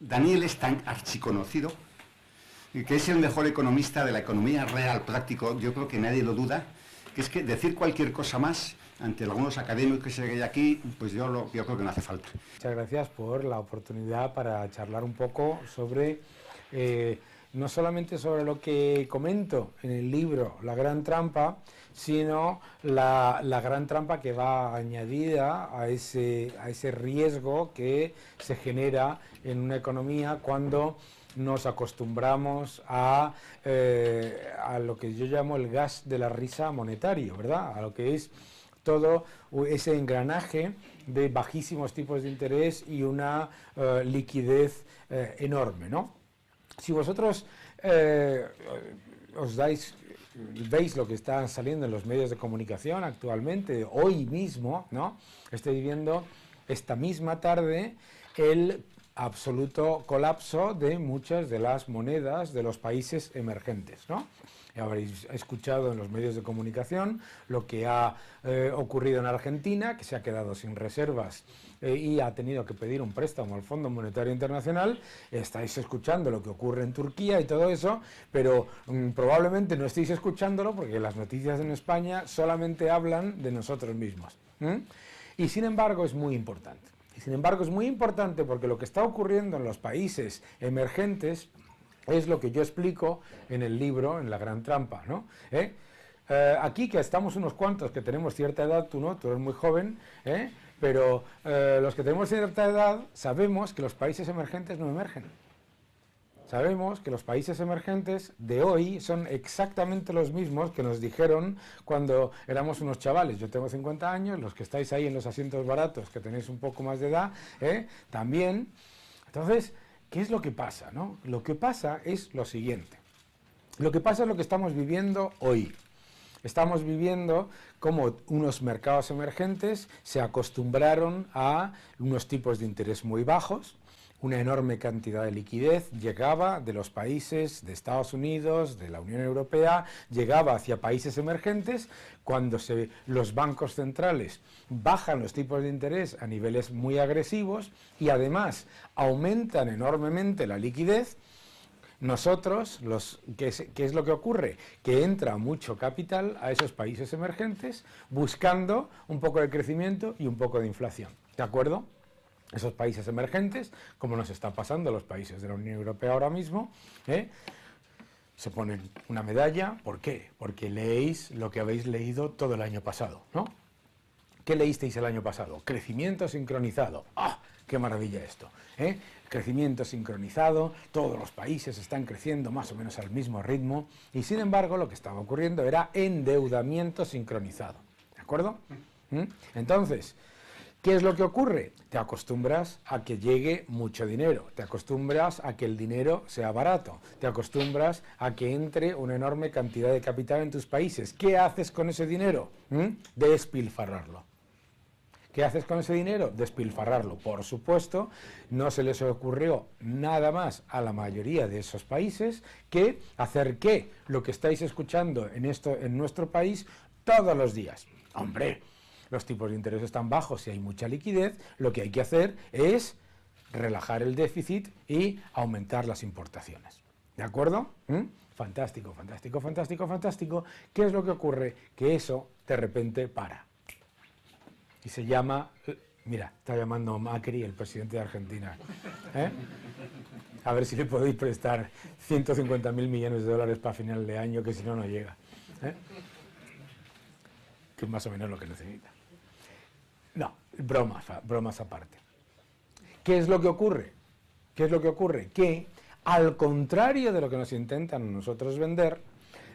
Daniel es tan archiconocido que es el mejor economista de la economía real práctico, yo creo que nadie lo duda, que es que decir cualquier cosa más ante algunos académicos que hay aquí, pues yo creo que no hace falta. Muchas gracias por la oportunidad para charlar un poco sobre, no solamente sobre lo que comento en el libro La Gran Trampa, sino la gran trampa que va añadida a ese riesgo que se genera en una economía cuando nos acostumbramos a lo que yo llamo el gas de la risa monetario, ¿verdad? A lo que es todo ese engranaje de bajísimos tipos de interés y una liquidez enorme, ¿no? Si vosotros veis lo que está saliendo en los medios de comunicación actualmente, hoy mismo, ¿no? Estoy viviendo esta misma tarde el absoluto colapso de muchas de las monedas de los países emergentes, ¿no? Habréis escuchado en los medios de comunicación lo que ha ocurrido en Argentina, que se ha quedado sin reservas y ha tenido que pedir un préstamo al Fondo Monetario Internacional. Estáis escuchando lo que ocurre en Turquía y todo eso, pero probablemente no estéis escuchándolo porque las noticias en España solamente hablan de nosotros mismos. Y sin embargo es muy importante. Y sin embargo es muy importante porque lo que está ocurriendo en los países emergentes es lo que yo explico en el libro, en La Gran Trampa, ¿no? Aquí que estamos unos cuantos que tenemos cierta edad, tú no, tú eres muy joven, pero los que tenemos cierta edad sabemos que los países emergentes no emergen. Sabemos que los países emergentes de hoy son exactamente los mismos que nos dijeron cuando éramos unos chavales. Yo tengo 50 años, los que estáis ahí en los asientos baratos, que tenéis un poco más de edad, también. Entonces, ¿qué es lo que pasa, no? Lo que pasa es lo siguiente. Lo que pasa es lo que estamos viviendo hoy. Estamos viviendo cómo unos mercados emergentes se acostumbraron a unos tipos de interés muy bajos, una enorme cantidad de liquidez llegaba de los países de Estados Unidos, de la Unión Europea, llegaba hacia países emergentes. Cuando los bancos centrales bajan los tipos de interés a niveles muy agresivos y además aumentan enormemente la liquidez, nosotros, ¿qué es lo que ocurre? Que entra mucho capital a esos países emergentes buscando un poco de crecimiento y un poco de inflación, ¿de acuerdo? Esos países emergentes, como nos está pasando a los países de la Unión Europea ahora mismo, se ponen una medalla. ¿Por qué? Porque leéis lo que habéis leído todo el año pasado, ¿no? ¿Qué leísteis el año pasado? Crecimiento sincronizado. ¡Ah! ¡Qué maravilla esto! Crecimiento sincronizado, todos los países están creciendo más o menos al mismo ritmo, y sin embargo lo que estaba ocurriendo era endeudamiento sincronizado, ¿de acuerdo? Entonces, ¿qué es lo que ocurre? Te acostumbras a que llegue mucho dinero, te acostumbras a que el dinero sea barato, te acostumbras a que entre una enorme cantidad de capital en tus países. ¿Qué haces con ese dinero? Despilfarrarlo. ¿Qué haces con ese dinero? Despilfarrarlo. Por supuesto, no se les ocurrió nada más a la mayoría de esos países que hacer que lo que estáis escuchando en nuestro país todos los días. ¡Hombre! Los tipos de interés están bajos y hay mucha liquidez, lo que hay que hacer es relajar el déficit y aumentar las importaciones. ¿De acuerdo? Fantástico, fantástico, fantástico, fantástico. ¿Qué es lo que ocurre? Que eso de repente para. Y se llama, mira, está llamando Macri, el presidente de Argentina. A ver si le podéis prestar 150.000 millones de dólares para final de año, que si no, no llega. Que es más o menos lo que necesita. No, bromas aparte. ¿Qué es lo que ocurre? ¿Qué es lo que ocurre? Que, al contrario de lo que nos intentan nosotros vender,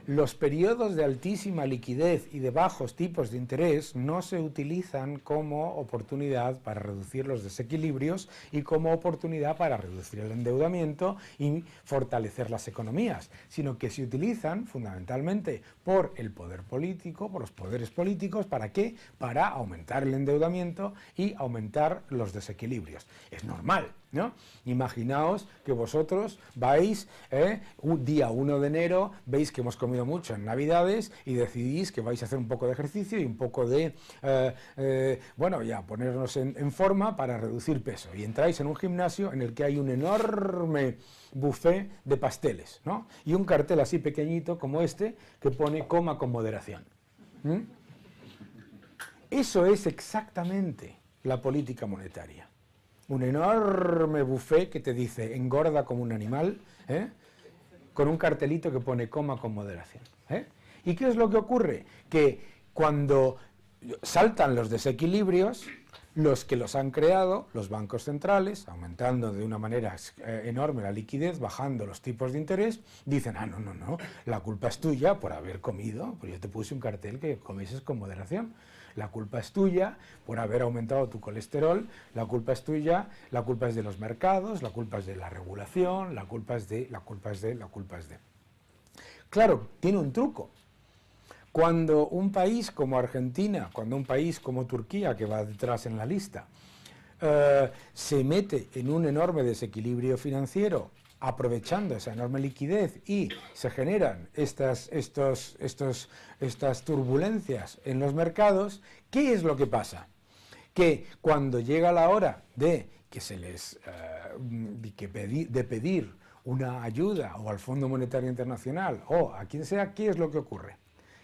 los periodos de altísima liquidez y de bajos tipos de interés no se utilizan como oportunidad para reducir los desequilibrios y como oportunidad para reducir el endeudamiento y fortalecer las economías, sino que se utilizan fundamentalmente por el poder político, por los poderes políticos. ¿Para qué? Para aumentar el endeudamiento y aumentar los desequilibrios. Es normal. ¿no? Imaginaos que vosotros vais, un día 1 de enero, veis que hemos comido mucho en Navidades y decidís que vais a hacer un poco de ejercicio y un poco de, bueno, ya ponernos en forma para reducir peso. Y entráis en un gimnasio en el que hay un enorme buffet de pasteles, ¿no? Y un cartel así pequeñito como este que pone coma con moderación. ¿Mm? Eso es exactamente la política monetaria. Un enorme buffet que te dice engorda como un animal, con un cartelito que pone coma con moderación. ¿Y qué es lo que ocurre? Que cuando saltan los desequilibrios, los que los han creado, los bancos centrales, aumentando de una manera enorme la liquidez, bajando los tipos de interés, dicen, no, la culpa es tuya por haber comido, pues yo te puse un cartel que comieses con moderación. La culpa es tuya por haber aumentado tu colesterol, la culpa es tuya, la culpa es de los mercados, la culpa es de la regulación, la culpa es de. Claro, tiene un truco. Cuando un país como Argentina, cuando un país como Turquía, que va detrás en la lista, se mete en un enorme desequilibrio financiero, aprovechando esa enorme liquidez y se generan estas turbulencias en los mercados, ¿qué es lo que pasa? Que cuando llega la hora de que se les de pedir una ayuda o al Fondo Monetario Internacional o a quien sea, ¿qué es lo que ocurre?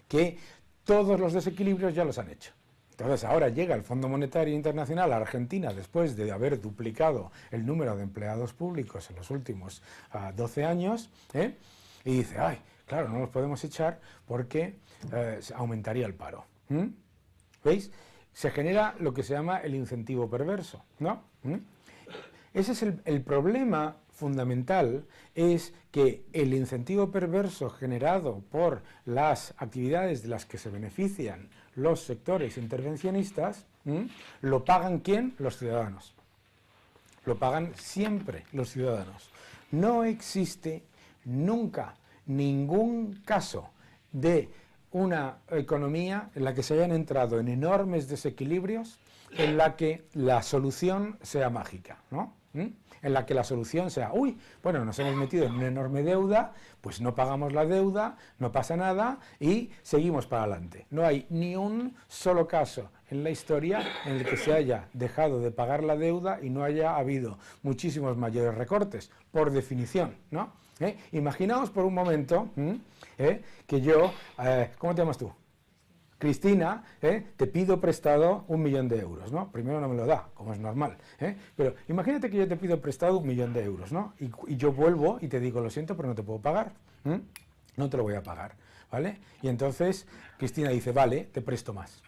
Que todos los desequilibrios ya los han hecho. Entonces ahora llega el Fondo Monetario Internacional a Argentina después de haber duplicado el número de empleados públicos en los últimos 12 años, y dice, ay, claro, no los podemos echar porque aumentaría el paro. ¿Veis? Se genera lo que se llama el incentivo perverso, ¿no? Ese es el problema fundamental, es que el incentivo perverso generado por las actividades de las que se benefician los sectores intervencionistas, lo pagan ¿quién? Los ciudadanos. Lo pagan siempre los ciudadanos. No existe nunca ningún caso de una economía en la que se hayan entrado en enormes desequilibrios en la que la solución sea mágica, ¿no? En la que la solución sea, uy, bueno, nos hemos metido en una enorme deuda, pues no pagamos la deuda, no pasa nada y seguimos para adelante. No hay ni un solo caso en la historia en el que se haya dejado de pagar la deuda y no haya habido muchísimos mayores recortes, por definición, ¿no? Imaginaos por un momento que yo, ¿cómo te llamas tú? Cristina, te pido prestado 1 millón de euros, ¿no? Primero no me lo da, como es normal, pero imagínate que yo te pido prestado 1 millón de euros, ¿no? Y yo vuelvo y te digo, lo siento, pero no te puedo pagar, no te lo voy a pagar, ¿vale? Y entonces Cristina dice, vale, te presto más.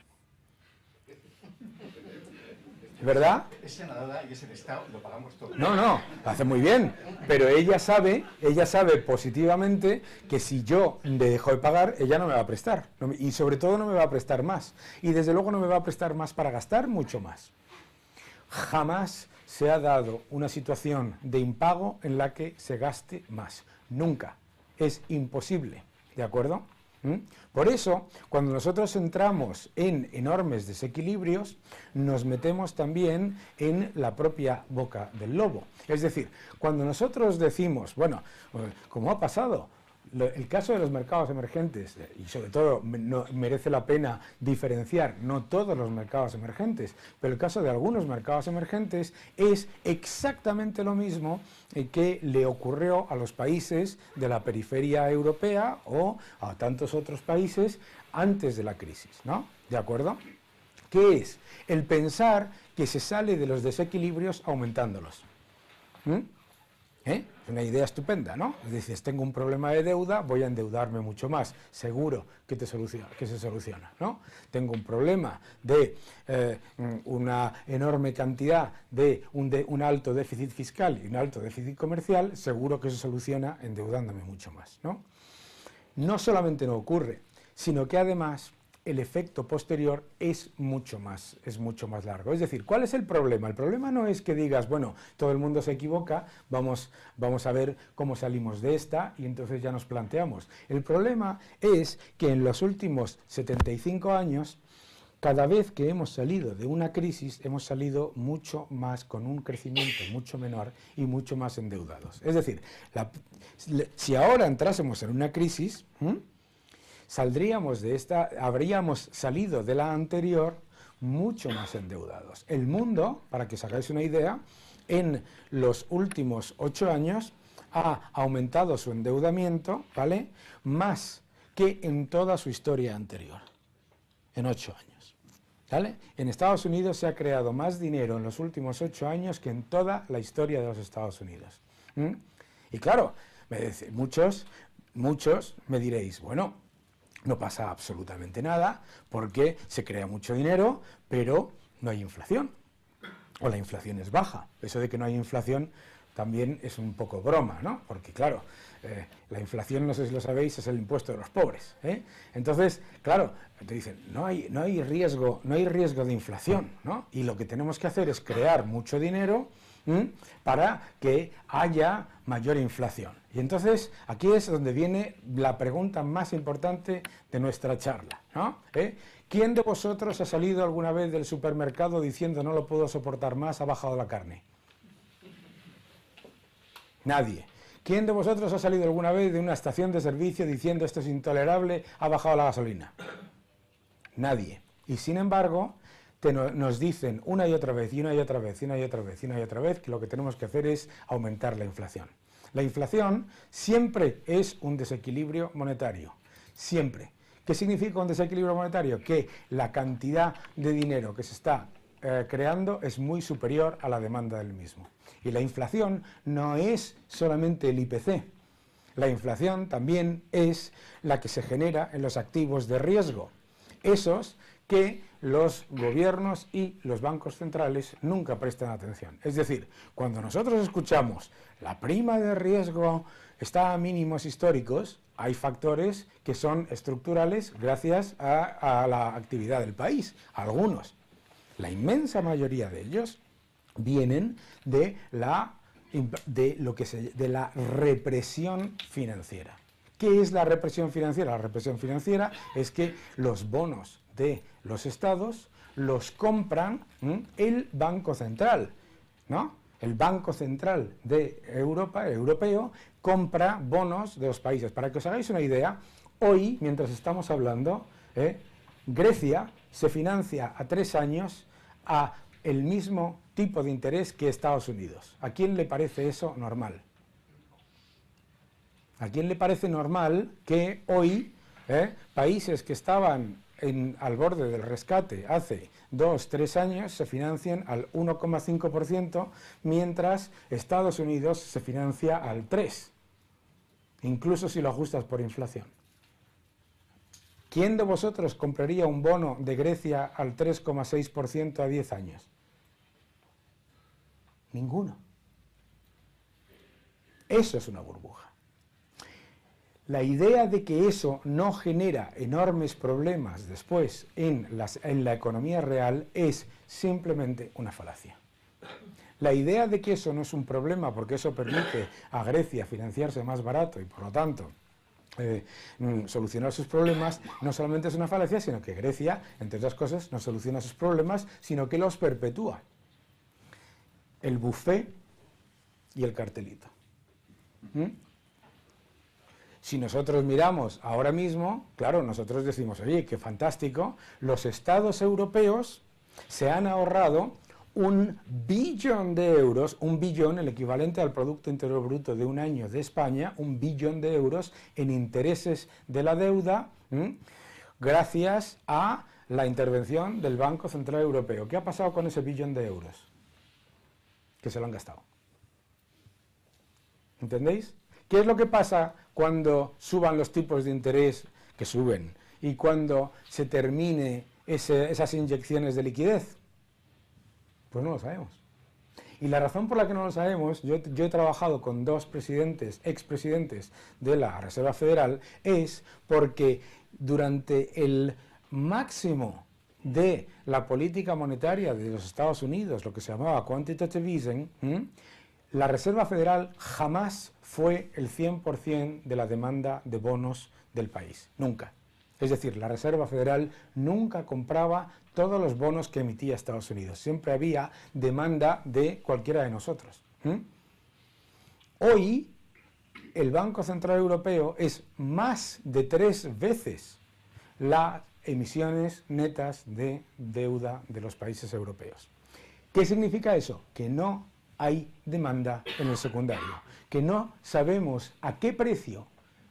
¿Verdad? Esa nada y ese Estado lo pagamos todos. No, lo hace muy bien, pero ella sabe positivamente que si yo le dejo de pagar, ella no me va a prestar, y sobre todo no me va a prestar más, y desde luego no me va a prestar más para gastar mucho más. Jamás se ha dado una situación de impago en la que se gaste más, nunca, es imposible, ¿de acuerdo? Por eso, cuando nosotros entramos en enormes desequilibrios, nos metemos también en la propia boca del lobo. Es decir, cuando nosotros decimos, bueno, como ha pasado, el caso de los mercados emergentes, y sobre todo merece la pena diferenciar, no todos los mercados emergentes, pero el caso de algunos mercados emergentes es exactamente lo mismo que le ocurrió a los países de la periferia europea o a tantos otros países antes de la crisis, ¿no? ¿De acuerdo? ¿Qué es? El pensar que se sale de los desequilibrios aumentándolos. Es una idea estupenda, ¿no? Dices, tengo un problema de deuda, voy a endeudarme mucho más, seguro que se soluciona, ¿no? Tengo un problema de una enorme cantidad de un alto déficit fiscal y un alto déficit comercial, seguro que se soluciona endeudándome mucho más, ¿no? No solamente no ocurre, sino que además el efecto posterior es mucho más largo. Es decir, ¿cuál es el problema? El problema no es que digas, bueno, todo el mundo se equivoca, vamos a ver cómo salimos de esta y entonces ya nos planteamos. El problema es que en los últimos 75 años cada vez que hemos salido de una crisis, hemos salido mucho más, con un crecimiento mucho menor y mucho más endeudados. Es decir, si ahora entrásemos en una crisis, saldríamos de esta, habríamos salido de la anterior mucho más endeudados. El mundo, para que os hagáis una idea, en los últimos 8 años ha aumentado su endeudamiento, ¿vale?, más que en toda su historia anterior, en 8 años. ¿Vale? En Estados Unidos se ha creado más dinero en los últimos 8 años que en toda la historia de los Estados Unidos. Y claro, muchos me diréis, bueno, no pasa absolutamente nada porque se crea mucho dinero, pero no hay inflación, o la inflación es baja. Eso de que no hay inflación también es un poco broma, ¿no? Porque claro, la inflación, no sé si lo sabéis, es el impuesto de los pobres, ¿eh? Entonces, claro, te dicen, no hay riesgo de inflación, ¿no? Y lo que tenemos que hacer es crear mucho dinero para que haya mayor inflación. Y entonces, aquí es donde viene la pregunta más importante de nuestra charla, ¿no? ¿Quién de vosotros ha salido alguna vez del supermercado diciendo no lo puedo soportar más, ha bajado la carne? Nadie. ¿Quién de vosotros ha salido alguna vez de una estación de servicio diciendo esto es intolerable, ha bajado la gasolina? Nadie. Y sin embargo, nos dicen una y otra vez, y una y otra vez, y una y otra vez, y una y otra vez, que lo que tenemos que hacer es aumentar la inflación. La inflación siempre es un desequilibrio monetario. Siempre. ¿Qué significa un desequilibrio monetario? Que la cantidad de dinero que se está creando es muy superior a la demanda del mismo. Y la inflación no es solamente el IPC. La inflación también es la que se genera en los activos de riesgo. Esos que los gobiernos y los bancos centrales nunca prestan atención. Es decir, cuando nosotros escuchamos la prima de riesgo está a mínimos históricos, hay factores que son estructurales gracias a la actividad del país, algunos. La inmensa mayoría de ellos vienen de la represión financiera. ¿Qué es la represión financiera? La represión financiera es que los bonos de los estados los compran el Banco Central, ¿no? El Banco Central de Europa, europeo, compra bonos de los países. Para que os hagáis una idea, hoy, mientras estamos hablando, Grecia se financia a 3 años a el mismo tipo de interés que Estados Unidos. ¿A quién le parece eso normal? ¿A quién le parece normal que hoy países que estaban al borde del rescate hace 2 o 3 años se financien al 1,5%, mientras Estados Unidos se financia al 3%, incluso si lo ajustas por inflación? ¿Quién de vosotros compraría un bono de Grecia al 3,6% a 10 años? Ninguno. Eso es una burbuja. La idea de que eso no genera enormes problemas después en la economía real es simplemente una falacia. La idea de que eso no es un problema porque eso permite a Grecia financiarse más barato y por lo tanto solucionar sus problemas, no solamente es una falacia, sino que Grecia, entre otras cosas, no soluciona sus problemas, sino que los perpetúa. El buffet y el cartelito. Si nosotros miramos ahora mismo, claro, nosotros decimos, oye, qué fantástico, los estados europeos se han ahorrado 1 billón de euros, 1 billón, el equivalente al Producto Interior Bruto de un año de España, 1 billón de euros en intereses de la deuda, gracias a la intervención del Banco Central Europeo. ¿Qué ha pasado con ese billón de euros? Que se lo han gastado. ¿Entendéis? ¿Qué es lo que pasa cuando suban los tipos de interés que suben y cuando se termine esas inyecciones de liquidez? Pues no lo sabemos. Y la razón por la que no lo sabemos, yo he trabajado con 2 expresidentes de la Reserva Federal, es porque durante el máximo de la política monetaria de los Estados Unidos, lo que se llamaba quantitative easing, la Reserva Federal jamás fue el 100% de la demanda de bonos del país. Nunca. Es decir, la Reserva Federal nunca compraba todos los bonos que emitía Estados Unidos. Siempre había demanda de cualquiera de nosotros. Hoy, el Banco Central Europeo es más de 3 veces las emisiones netas de deuda de los países europeos. ¿Qué significa eso? Que no hay demanda en el secundario, que no sabemos a qué precio,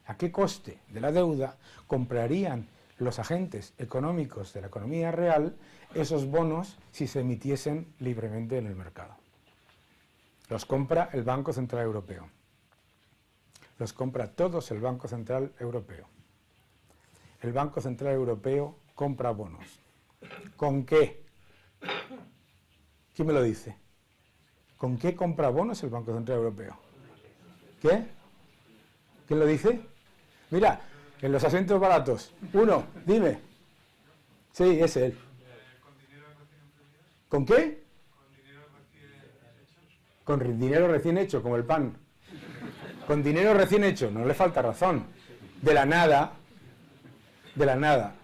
a qué coste de la deuda comprarían los agentes económicos de la economía real esos bonos si se emitiesen libremente en el mercado. Los compra el Banco Central Europeo. Los compra todos el Banco Central Europeo. El Banco Central Europeo compra bonos. ¿Con qué? ¿Quién me lo dice? ¿Con qué compra bonos el Banco Central Europeo? ¿Qué? ¿Quién lo dice? Mira, en los asientos baratos. Uno, dime. Sí, es él. ¿Con qué? Con dinero recién hecho, como el pan. Con dinero recién hecho, no le falta razón. De la nada. De la nada.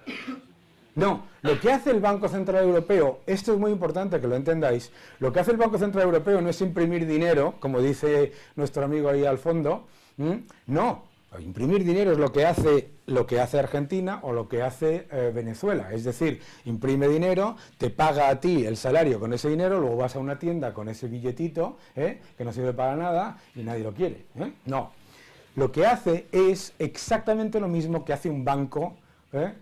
No, lo que hace el Banco Central Europeo, esto es muy importante que lo entendáis, lo que hace el Banco Central Europeo no es imprimir dinero, como dice nuestro amigo ahí al fondo, no, imprimir dinero es lo que hace Argentina o lo que hace Venezuela, es decir, imprime dinero, te paga a ti el salario con ese dinero, luego vas a una tienda con ese billetito, que no sirve para nada y nadie lo quiere, no, lo que hace es exactamente lo mismo que hace un banco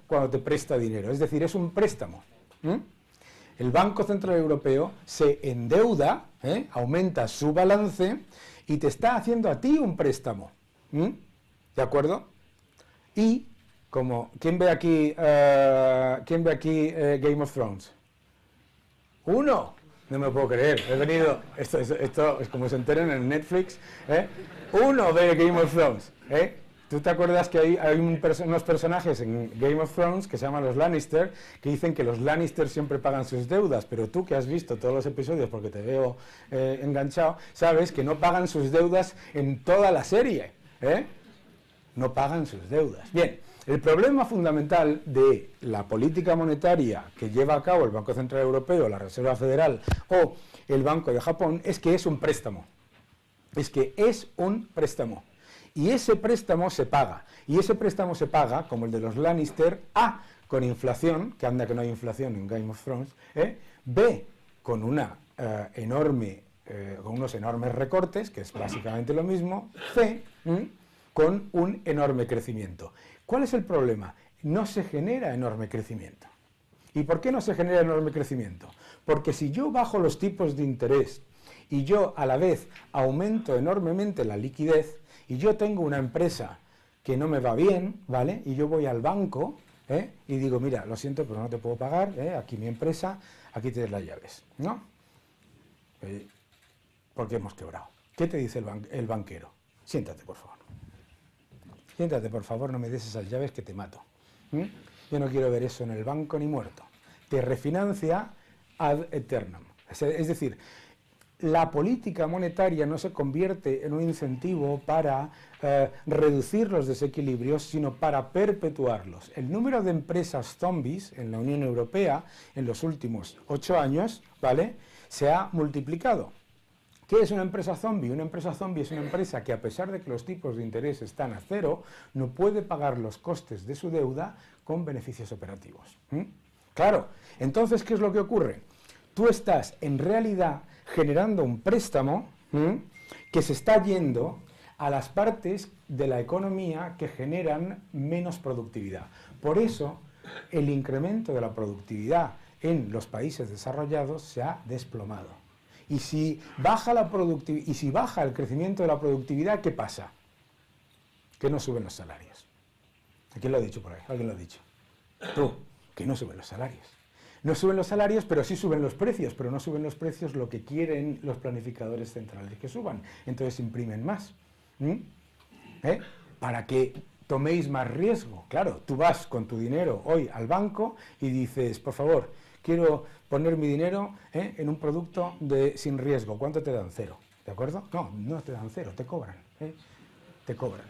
cuando te presta dinero, es decir, es un préstamo. El Banco Central Europeo se endeuda, aumenta su balance y te está haciendo a ti un préstamo. ¿De acuerdo? Y como, ¿quién ve aquí Game of Thrones? Uno. No me lo puedo creer. He venido, esto es como se enteren en Netflix. Uno ve Game of Thrones. ¿Tú te acuerdas que hay unos personajes en Game of Thrones que se llaman los Lannister, que dicen que los Lannister siempre pagan sus deudas, pero tú que has visto todos los episodios, porque te veo enganchado, sabes que no pagan sus deudas en toda la serie, no pagan sus deudas. Bien, el problema fundamental de la política monetaria que lleva a cabo el Banco Central Europeo, la Reserva Federal o el Banco de Japón es que es un préstamo. Es que es un préstamo. Y ese préstamo se paga. Y ese préstamo se paga, como el de los Lannister, A, con inflación, que anda que no hay inflación en Game of Thrones, B, con con unos enormes recortes, que es básicamente lo mismo, C, con un enorme crecimiento. ¿Cuál es el problema? No se genera enorme crecimiento. ¿Y por qué no se genera enorme crecimiento? Porque si yo bajo los tipos de interés y yo a la vez aumento enormemente la liquidez, y yo tengo una empresa que no me va bien, ¿vale? Y yo voy al banco, y digo, mira, lo siento, pero no te puedo pagar, aquí mi empresa, aquí tienes las llaves, ¿no? Porque hemos quebrado. ¿Qué te dice el banquero? Siéntate, por favor. Siéntate, por favor, no me des esas llaves que te mato. Yo no quiero ver eso en el banco ni muerto. Te refinancia ad eternum. Es decir, la política monetaria no se convierte en un incentivo para reducir los desequilibrios, sino para perpetuarlos. El número de empresas zombies en la Unión Europea en los últimos 8 años, ¿vale?, se ha multiplicado. ¿Qué es una empresa zombie? Una empresa zombie es una empresa que, a pesar de que los tipos de interés están a cero, no puede pagar los costes de su deuda con beneficios operativos. Claro, entonces, ¿qué es lo que ocurre? Tú estás, en realidad, generando un préstamo que se está yendo a las partes de la economía que generan menos productividad. Por eso, el incremento de la productividad en los países desarrollados se ha desplomado. Y si baja el crecimiento de la productividad, ¿qué pasa? Que no suben los salarios. ¿Quién lo ha dicho por ahí? ¿Alguien lo ha dicho? Tú, que no suben los salarios. No suben los salarios, pero sí suben los precios, pero no suben los precios lo que quieren los planificadores centrales que suban. Entonces imprimen más. Para que toméis más riesgo. Claro, tú vas con tu dinero hoy al banco y dices, por favor, quiero poner mi dinero en un producto sin riesgo. ¿Cuánto te dan? 0. ¿De acuerdo? No, no te dan 0, te cobran. Te cobran.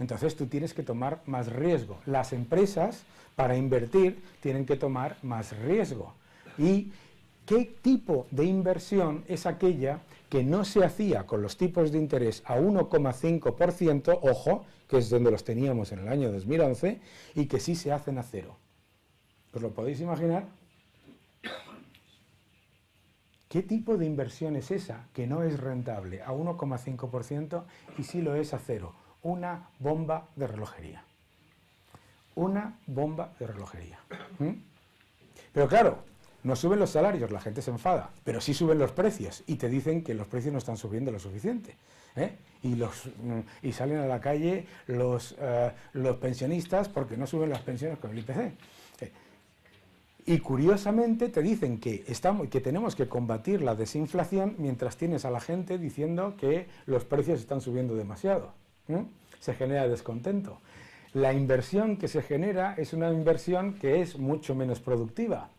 Entonces tú tienes que tomar más riesgo. Las empresas, para invertir, tienen que tomar más riesgo. ¿Y qué tipo de inversión es aquella que no se hacía con los tipos de interés a 1,5%, ojo, que es donde los teníamos en el año 2011, y que sí se hacen a cero? ¿Os lo podéis imaginar? ¿Qué tipo de inversión es esa que no es rentable a 1,5% y sí lo es a cero? Una bomba de relojería. Una bomba de relojería. Pero claro, no suben los salarios, la gente se enfada, pero sí suben los precios y te dicen que los precios no están subiendo lo suficiente. Y salen a la calle los pensionistas porque no suben las pensiones con el IPC. Y curiosamente te dicen que tenemos que combatir la desinflación mientras tienes a la gente diciendo que los precios están subiendo demasiado. Se genera descontento. La inversión que se genera es una inversión que es mucho menos productiva,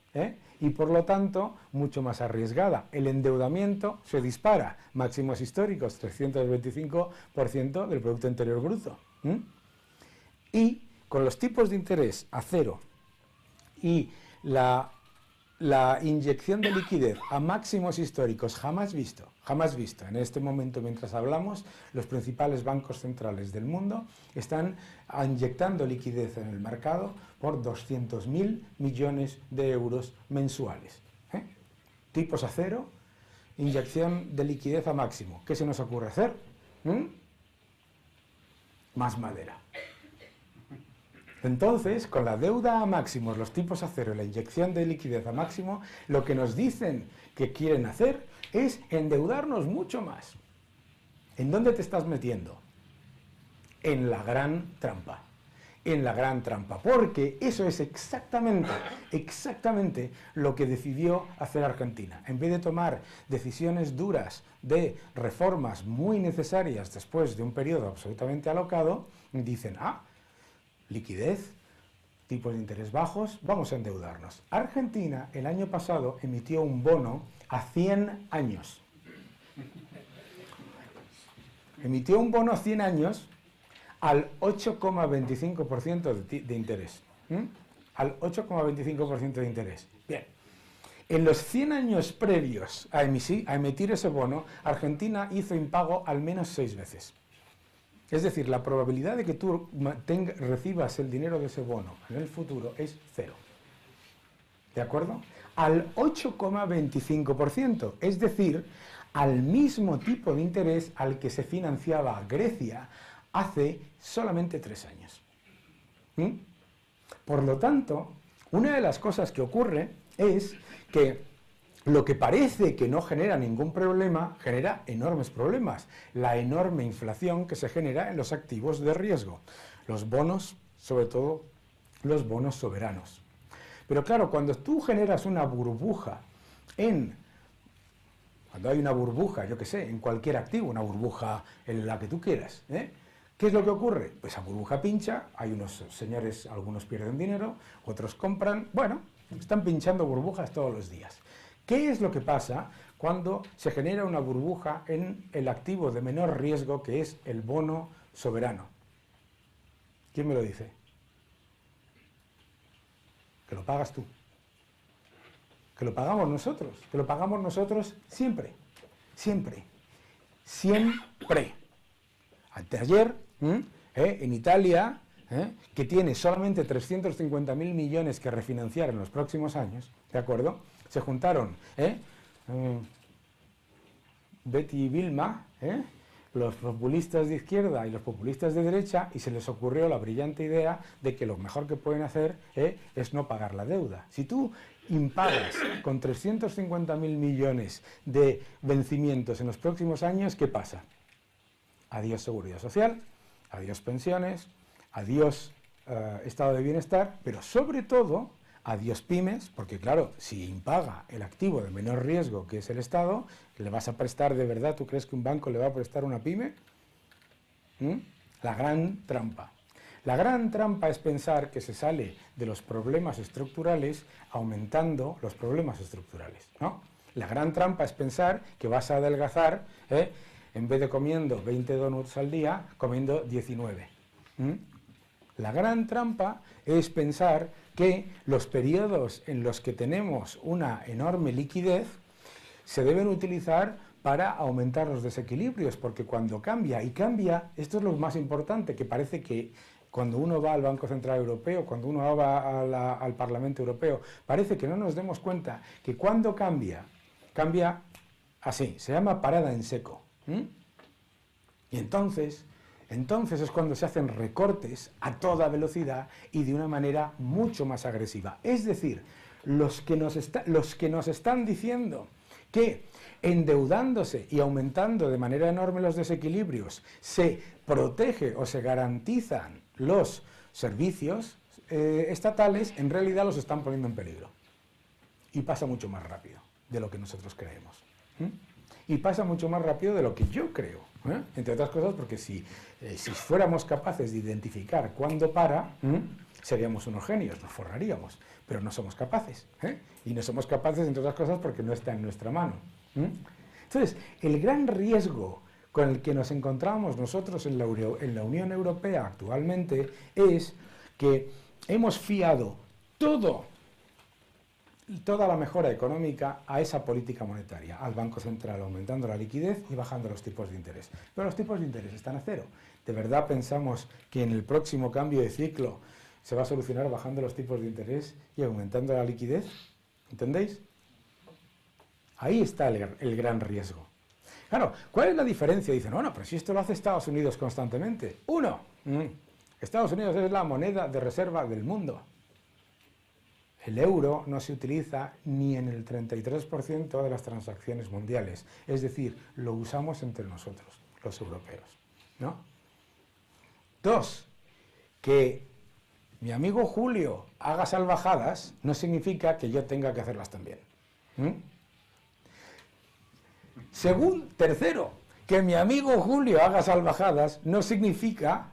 y por lo tanto mucho más arriesgada. El endeudamiento se dispara, máximos históricos, 325% del Producto Interior Bruto. Y con los tipos de interés a cero y la inyección de liquidez a máximos históricos jamás visto. En este momento, mientras hablamos, los principales bancos centrales del mundo están inyectando liquidez en el mercado por 200.000 millones de euros mensuales. Tipos a cero, inyección de liquidez a máximo. ¿Qué se nos ocurre hacer? Más madera. Entonces, con la deuda a máximos, los tipos a cero y la inyección de liquidez a máximo, lo que nos dicen que quieren hacer es endeudarnos mucho más. ¿En dónde te estás metiendo? En la gran trampa. En la gran trampa, porque eso es exactamente lo que decidió hacer Argentina. En vez de tomar decisiones duras de reformas muy necesarias después de un periodo absolutamente alocado, dicen, liquidez, tipos de interés bajos, vamos a endeudarnos. Argentina el año pasado emitió un bono a 100 años. Emitió un bono a 100 años al 8,25% de interés. Al 8,25% de interés. Bien. En los 100 años previos a emitir ese bono, Argentina hizo impago al menos 6 veces. Es decir, la probabilidad de que tú recibas el dinero de ese bono en el futuro es 0. ¿De acuerdo? Al 8,25%, es decir, al mismo tipo de interés al que se financiaba Grecia hace solamente 3 años. Por lo tanto, una de las cosas que ocurre es que lo que parece que no genera ningún problema, genera enormes problemas. La enorme inflación que se genera en los activos de riesgo. Los bonos, sobre todo los bonos soberanos. Pero claro, cuando tú generas una burbuja cuando hay una burbuja, yo qué sé, en cualquier activo, una burbuja en la que tú quieras, ¿qué es lo que ocurre? Pues esa burbuja pincha, hay unos señores, algunos pierden dinero, otros compran, bueno, están pinchando burbujas todos los días. ¿Qué es lo que pasa cuando se genera una burbuja en el activo de menor riesgo que es el bono soberano? ¿Quién me lo dice? Que lo pagas tú. Que lo pagamos nosotros. Que lo pagamos nosotros siempre. Siempre. Siempre. Anteayer, en Italia, que tiene solamente 350.000 millones que refinanciar en los próximos años, ¿de acuerdo? Se juntaron Betty y Vilma, los populistas de izquierda y los populistas de derecha, y se les ocurrió la brillante idea de que lo mejor que pueden hacer es no pagar la deuda. Si tú impagas con 350.000 millones de vencimientos en los próximos años, ¿qué pasa? Adiós seguridad social, adiós pensiones, adiós estado de bienestar, pero sobre todo adiós pymes, porque claro, si impaga el activo de menor riesgo que es el Estado, ¿le vas a prestar de verdad? ¿Tú crees que un banco le va a prestar una pyme? La gran trampa. La gran trampa es pensar que se sale de los problemas estructurales aumentando los problemas estructurales, ¿no? La gran trampa es pensar que vas a adelgazar, en vez de comiendo 20 donuts al día, comiendo 19. La gran trampa es pensar que los periodos en los que tenemos una enorme liquidez se deben utilizar para aumentar los desequilibrios, porque cuando cambia, y cambia, esto es lo más importante, que parece que cuando uno va al Banco Central Europeo, cuando uno va al Parlamento Europeo, parece que no nos demos cuenta que cuando cambia, cambia así, se llama parada en seco. Y entonces es cuando se hacen recortes a toda velocidad y de una manera mucho más agresiva. Es decir, los que nos están diciendo que endeudándose y aumentando de manera enorme los desequilibrios se protege o se garantizan los servicios estatales, en realidad los están poniendo en peligro. Y pasa mucho más rápido de lo que nosotros creemos. Y pasa mucho más rápido de lo que yo creo. Entre otras cosas porque si fuéramos capaces de identificar cuándo para, seríamos unos genios, nos forraríamos, pero no somos capaces. Y no somos capaces, entre otras cosas, porque no está en nuestra mano. Entonces, el gran riesgo con el que nos encontramos nosotros en la Unión Europea actualmente es que hemos fiado toda la mejora económica a esa política monetaria, al Banco Central aumentando la liquidez y bajando los tipos de interés. Pero los tipos de interés están a cero. ¿De verdad pensamos que en el próximo cambio de ciclo se va a solucionar bajando los tipos de interés y aumentando la liquidez? ¿Entendéis? Ahí está el gran riesgo. Claro, ¿cuál es la diferencia? Dicen, bueno, pero si esto lo hace Estados Unidos constantemente. Uno, Estados Unidos es la moneda de reserva del mundo. El euro no se utiliza ni en el 33% de las transacciones mundiales. Es decir, lo usamos entre nosotros, los europeos, ¿no? Dos, que mi amigo Julio haga salvajadas no significa que yo tenga que hacerlas también. Tercero, que mi amigo Julio haga salvajadas no significa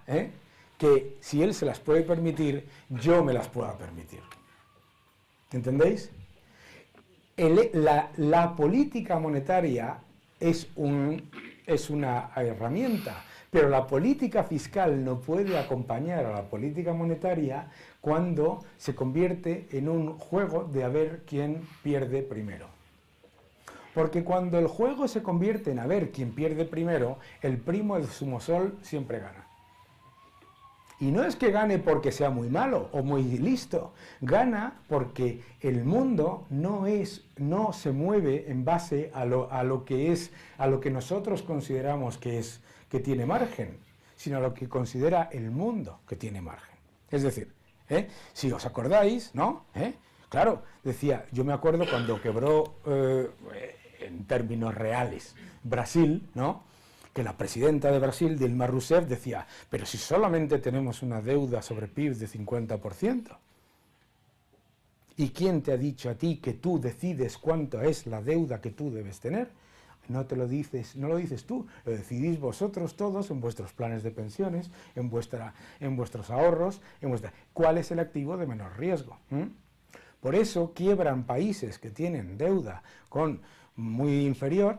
que si él se las puede permitir, yo me las pueda permitir. ¿Entendéis? La política monetaria es una herramienta, pero la política fiscal no puede acompañar a la política monetaria cuando se convierte en un juego de a ver quién pierde primero. Porque cuando el juego se convierte en a ver quién pierde primero, el primo del sumosol siempre gana. Y no es que gane porque sea muy malo o muy listo, gana porque el mundo no se mueve en base a lo que nosotros consideramos que tiene margen, sino a lo que considera el mundo que tiene margen. Es decir, si os acordáis, ¿no? Claro, decía, yo me acuerdo cuando quebró, en términos reales, Brasil, ¿no? Que la presidenta de Brasil, Dilma Rousseff, decía, pero si solamente tenemos una deuda sobre PIB de 50%, ¿y quién te ha dicho a ti que tú decides cuánto es la deuda que tú debes tener? No lo dices tú, lo decidís vosotros todos en vuestros planes de pensiones, en vuestros ahorros, ¿cuál es el activo de menor riesgo? Por eso quiebran países que tienen deuda muy inferior,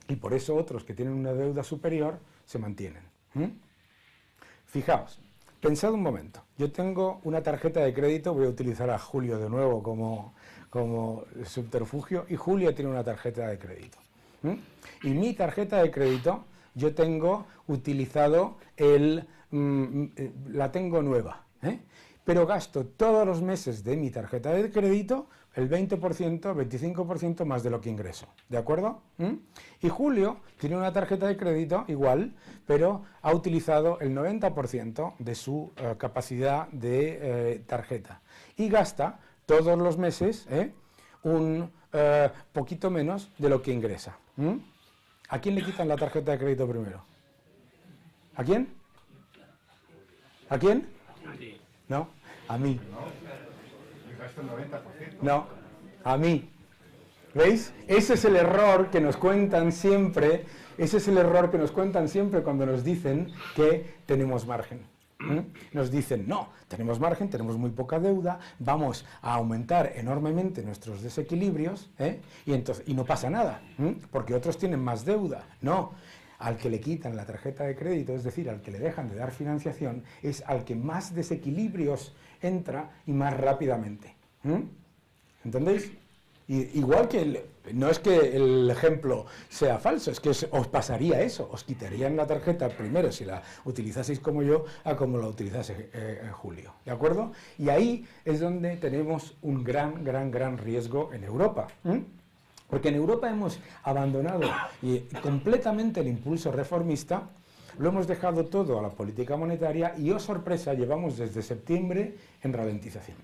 y por eso otros que tienen una deuda superior se mantienen. Fijaos, pensad un momento. Yo tengo una tarjeta de crédito, voy a utilizar a Julio de nuevo como subterfugio, y Julio tiene una tarjeta de crédito. Y mi tarjeta de crédito, yo tengo utilizado la tengo nueva, pero gasto todos los meses de mi tarjeta de crédito el 20%, 25% más de lo que ingreso, ¿de acuerdo? Y Julio tiene una tarjeta de crédito igual, pero ha utilizado el 90% de su capacidad de tarjeta y gasta todos los meses un poquito menos de lo que ingresa. ¿A quién le quitan la tarjeta de crédito primero? ¿A quién? ¿A quién? No, a mí. No, a mí. ¿Veis? Ese es el error que nos cuentan siempre, cuando nos dicen que tenemos margen. Nos dicen, no, tenemos margen, tenemos muy poca deuda, vamos a aumentar enormemente nuestros desequilibrios, y no pasa nada, porque otros tienen más deuda. No, al que le quitan la tarjeta de crédito, es decir, al que le dejan de dar financiación, es al que más desequilibrios entra y más rápidamente. ¿Entendéis? Igual que, no es que el ejemplo sea falso, es que os pasaría eso, os quitarían la tarjeta primero si la utilizaseis como yo, a como la utilizase Julio, ¿de acuerdo? Y ahí es donde tenemos un gran riesgo en Europa, porque en Europa hemos abandonado completamente el impulso reformista, lo hemos dejado todo a la política monetaria y, oh sorpresa, llevamos desde septiembre en ralentización.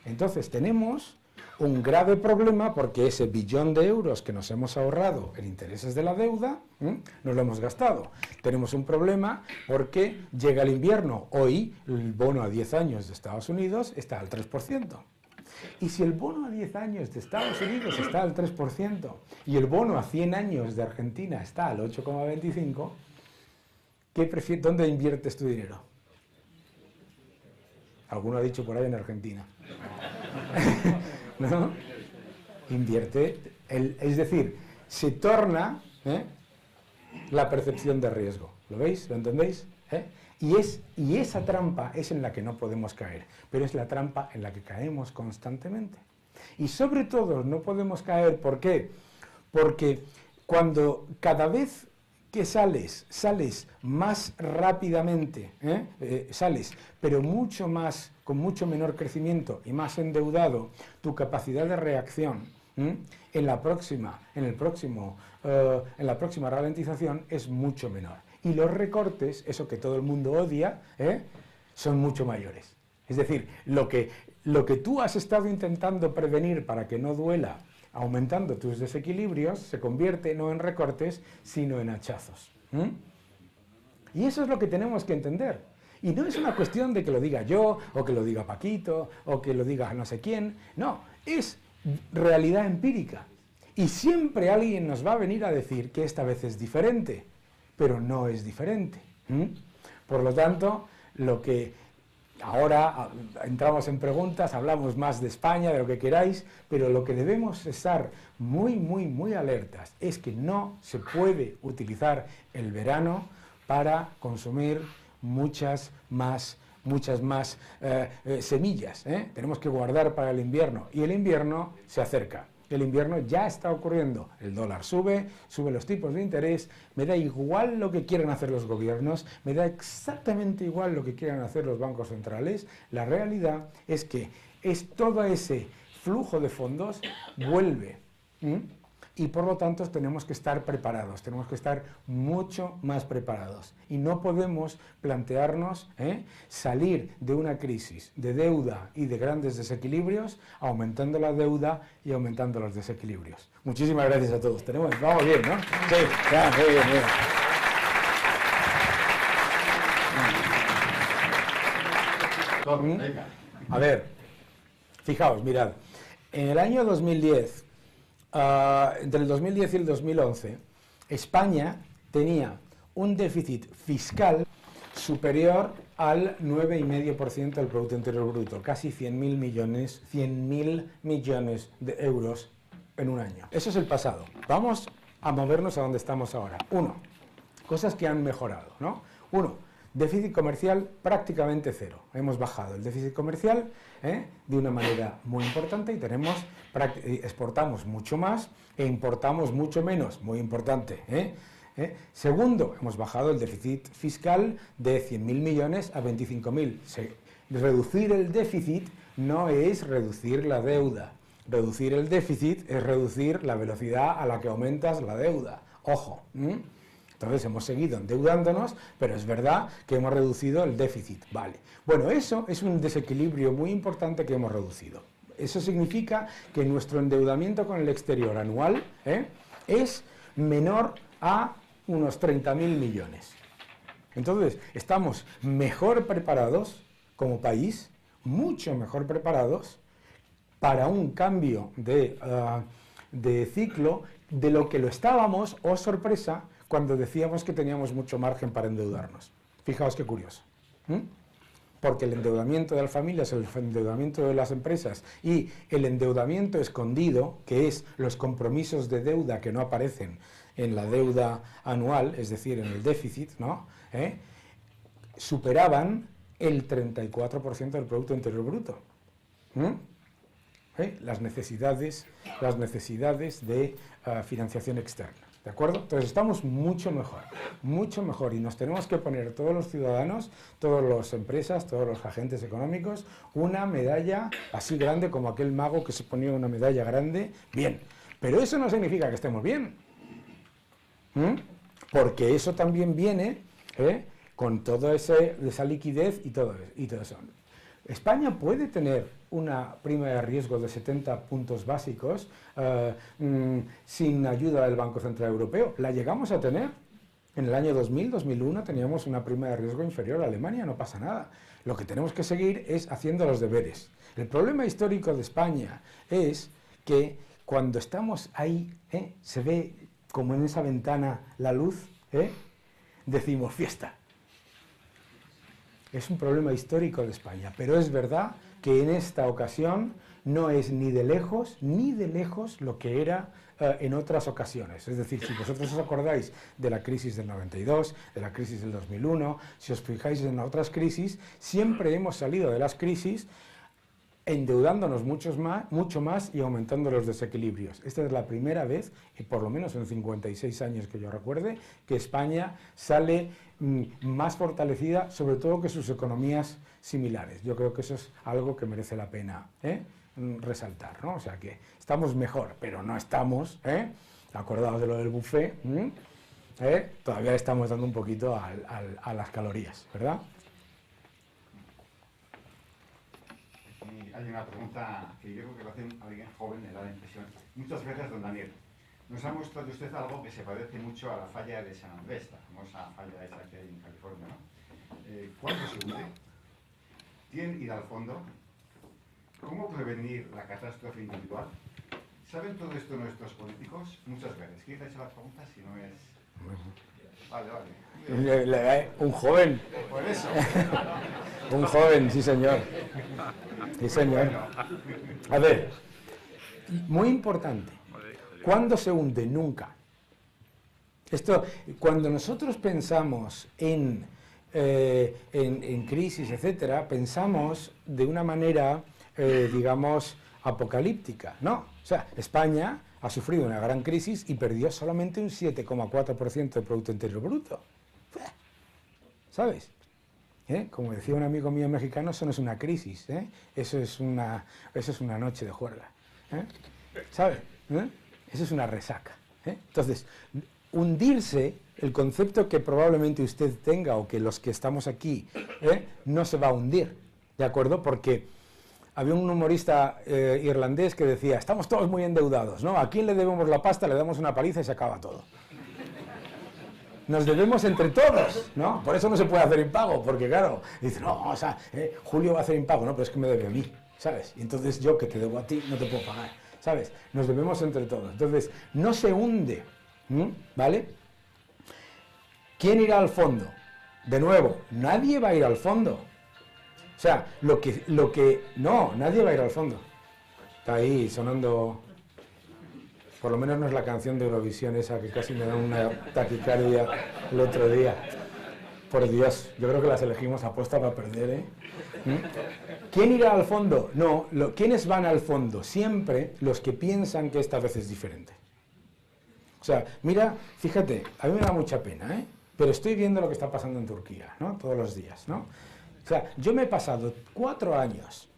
Entonces tenemos un grave problema porque ese billón de euros que nos hemos ahorrado en intereses de la deuda, nos lo hemos gastado. Tenemos un problema porque llega el invierno. Hoy el bono a 10 años de Estados Unidos está al 3%. Y si el bono a 10 años de Estados Unidos está al 3% y el bono a 100 años de Argentina está al 8,25, ¿dónde inviertes tu dinero? Alguno ha dicho por ahí en Argentina. ¿No? Invierte, es decir, se torna la percepción de riesgo. ¿Lo veis? ¿Lo entendéis? Y esa trampa es en la que no podemos caer, pero es la trampa en la que caemos constantemente. Y sobre todo no podemos caer, ¿por qué? Porque cuando cada vez que sales más rápidamente, sales, pero mucho más, con mucho menor crecimiento y más endeudado, tu capacidad de reacción en la próxima ralentización es mucho menor. Y los recortes, eso que todo el mundo odia, son mucho mayores. Es decir, lo que tú has estado intentando prevenir para que no duela, aumentando tus desequilibrios, se convierte no en recortes, sino en hachazos. Y eso es lo que tenemos que entender. Y no es una cuestión de que lo diga yo, o que lo diga Paquito, o que lo diga no sé quién. No, es realidad empírica. Y siempre alguien nos va a venir a decir que esta vez es diferente, pero no es diferente. Por lo tanto, lo que ahora entramos en preguntas, hablamos más de España, de lo que queráis, pero lo que debemos estar muy alertas es que no se puede utilizar el verano para consumir muchas más semillas. Tenemos que guardar para el invierno, y el invierno se acerca. El invierno ya está ocurriendo, el dólar sube los tipos de interés, me da igual lo que quieran hacer los gobiernos, me da exactamente igual lo que quieran hacer los bancos centrales. La realidad es que todo ese flujo de fondos vuelve. Y por lo tanto tenemos que estar preparados, tenemos que estar mucho más preparados. Y no podemos plantearnos salir de una crisis de deuda y de grandes desequilibrios, aumentando la deuda y aumentando los desequilibrios. Muchísimas gracias a todos. Vamos bien, ¿no? Sí, ya, muy bien. A ver, fijaos, mirad, en el año 2010, entre el 2010 y el 2011, España tenía un déficit fiscal superior al 9,5% del Producto Interior Bruto, casi 100.000 millones de euros en un año. Eso es el pasado. Vamos a movernos a donde estamos ahora. Cosas que han mejorado, ¿no? Déficit comercial prácticamente cero. Hemos bajado el déficit comercial de una manera muy importante y exportamos mucho más e importamos mucho menos, muy importante. Segundo, hemos bajado el déficit fiscal de 100.000 millones a 25.000. Reducir el déficit no es reducir la deuda. Reducir el déficit es reducir la velocidad a la que aumentas la deuda. Ojo. Entonces hemos seguido endeudándonos, pero es verdad que hemos reducido el déficit. Vale. Bueno, eso es un desequilibrio muy importante que hemos reducido. Eso significa que nuestro endeudamiento con el exterior anual es menor a unos 30.000 millones. Entonces, estamos mejor preparados como país, mucho mejor preparados para un cambio de ciclo de lo que lo estábamos, oh sorpresa, cuando decíamos que teníamos mucho margen para endeudarnos. Fijaos qué curioso. porque el endeudamiento de las familias, el endeudamiento de las empresas y el endeudamiento escondido, que es los compromisos de deuda que no aparecen en la deuda anual, es decir, en el déficit, ¿no? Superaban el 34% del Producto Interior Bruto. Las necesidades de financiación externa. ¿De acuerdo? Entonces estamos mucho mejor, y nos tenemos que poner todos los ciudadanos, todas las empresas, todos los agentes económicos, una medalla así grande como aquel mago que se ponía una medalla grande, bien. Pero eso no significa que estemos bien, porque eso también viene con toda esa liquidez y todo eso. España puede tener una prima de riesgo de 70 puntos básicos sin ayuda del Banco Central Europeo. La llegamos a tener. En el año 2000, 2001 teníamos una prima de riesgo inferior a Alemania, no pasa nada. Lo que tenemos que seguir es haciendo los deberes. El problema histórico de España es que cuando estamos ahí, se ve como en esa ventana la luz, decimos fiesta. Es un problema histórico de España, pero es verdad que en esta ocasión no es ni de lejos lo que era en otras ocasiones. Es decir, si vosotros os acordáis de la crisis del 92, de la crisis del 2001, si os fijáis en otras crisis, siempre hemos salido de las crisis endeudándonos mucho más y aumentando los desequilibrios. Esta es la primera vez, y por lo menos en 56 años que yo recuerde, que España sale más fortalecida, sobre todo que sus economías similares. Yo creo que eso es algo que merece la pena resaltar, ¿no? O sea que estamos mejor, pero no estamos, acordados de lo del buffet, todavía le estamos dando un poquito a las calorías, ¿verdad? Hay una pregunta que yo creo que lo hace alguien joven, me da la impresión. Muchas veces, don Daniel, nos ha mostrado usted algo que se parece mucho a la falla de San Andrés, la famosa falla esa que hay en California, ¿no? ¿Cuándo se hunde? ¿Quién irá al fondo? ¿Cómo prevenir la catástrofe individual? ¿Saben todo esto nuestros políticos? Muchas veces. ¿Quién ha hecho la pregunta si no es...? Vale. Un joven. Por eso. Un joven, sí señor. Sí señor. A ver, muy importante. ¿Cuándo se hunde? Nunca. Esto, cuando nosotros pensamos en crisis, etcétera, pensamos de una manera, digamos, apocalíptica, ¿no? O sea, España ha sufrido una gran crisis y perdió solamente un 7,4% del Producto Interior Bruto. ¿Sabes? Como decía un amigo mío mexicano, eso no es una crisis, eso es una noche de juerga. ¿Sabes? Eso es una resaca. Entonces, hundirse, el concepto que probablemente usted tenga o que los que estamos aquí, no se va a hundir, ¿de acuerdo? Porque había un humorista irlandés que decía, estamos todos muy endeudados, ¿no? ¿A quién le debemos la pasta? Le damos una paliza y se acaba todo. Nos debemos entre todos, ¿no? Por eso no se puede hacer impago, porque claro, dice, no, o sea, Julio va a hacer impago, no, pero es que me debe a mí, ¿sabes? Y entonces yo que te debo a ti no te puedo pagar, ¿sabes? Nos debemos entre todos. Entonces, no se hunde, ¿vale? ¿Quién irá al fondo? De nuevo, nadie va a ir al fondo. O sea, no, nadie va a ir al fondo. Está ahí sonando, por lo menos no es la canción de Eurovisión esa que casi me da una taquicardia el otro día. Por Dios, yo creo que las elegimos aposta para perder, ¿Quién irá al fondo? No, ¿quiénes van al fondo? Siempre los que piensan que esta vez es diferente. O sea, mira, fíjate, a mí me da mucha pena, pero estoy viendo lo que está pasando en Turquía, ¿no? Todos los días, ¿no? O sea, yo me he pasado 4 años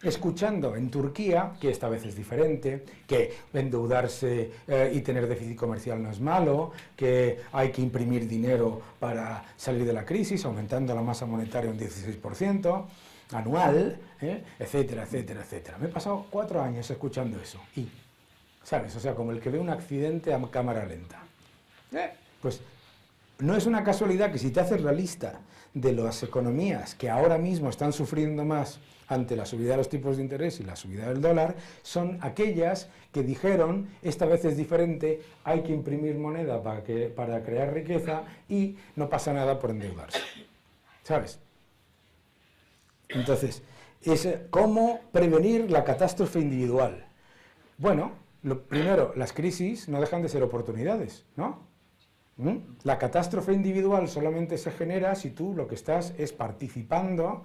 escuchando en Turquía que esta vez es diferente, que endeudarse y tener déficit comercial no es malo, que hay que imprimir dinero para salir de la crisis, aumentando la masa monetaria un 16% anual, etcétera, etcétera, etcétera. Me he pasado 4 años escuchando eso. Y, ¿sabes? O sea, como el que ve un accidente a cámara lenta. Pues no es una casualidad que si te haces la lista de las economías que ahora mismo están sufriendo más ante la subida de los tipos de interés y la subida del dólar, son aquellas que dijeron, esta vez es diferente, hay que imprimir moneda para crear riqueza y no pasa nada por endeudarse. ¿Sabes? Entonces, es cómo prevenir la catástrofe individual. Bueno, primero, las crisis no dejan de ser oportunidades, ¿no? La catástrofe individual solamente se genera si tú lo que estás es participando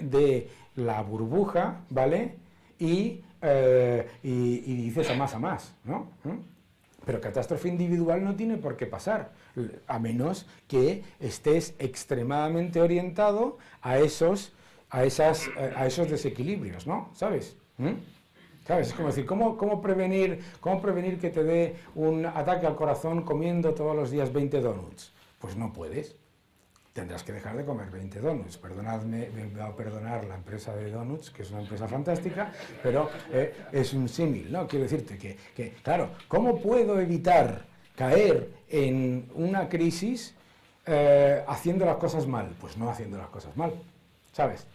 de la burbuja, ¿vale? Y dices a más, ¿no? Pero catástrofe individual no tiene por qué pasar, a menos que estés extremadamente orientado a esos desequilibrios, ¿no? ¿Sabes? ¿Sabes? Es como decir, ¿cómo prevenir que te dé un ataque al corazón comiendo todos los días 20 donuts? Pues no puedes. Tendrás que dejar de comer 20 donuts. Perdonadme, me va a perdonar la empresa de donuts, que es una empresa fantástica, pero es un símil, ¿no? Quiero decirte que, claro, ¿cómo puedo evitar caer en una crisis haciendo las cosas mal? Pues no haciendo las cosas mal, ¿sabes?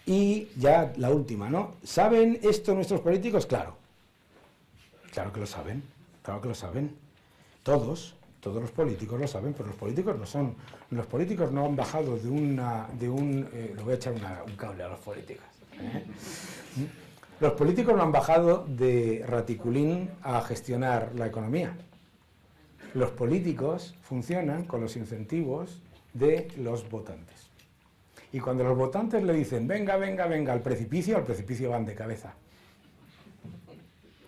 Y ya la última, ¿no? ¿Saben esto nuestros políticos? Claro. Claro que lo saben. Claro que lo saben. Todos los políticos lo saben, pero los políticos no son. Los políticos no han bajado le voy a echar un cable a los políticos. Los políticos no han bajado de raticulín a gestionar la economía. Los políticos funcionan con los incentivos de los votantes. Y cuando los votantes le dicen, venga, al precipicio van de cabeza.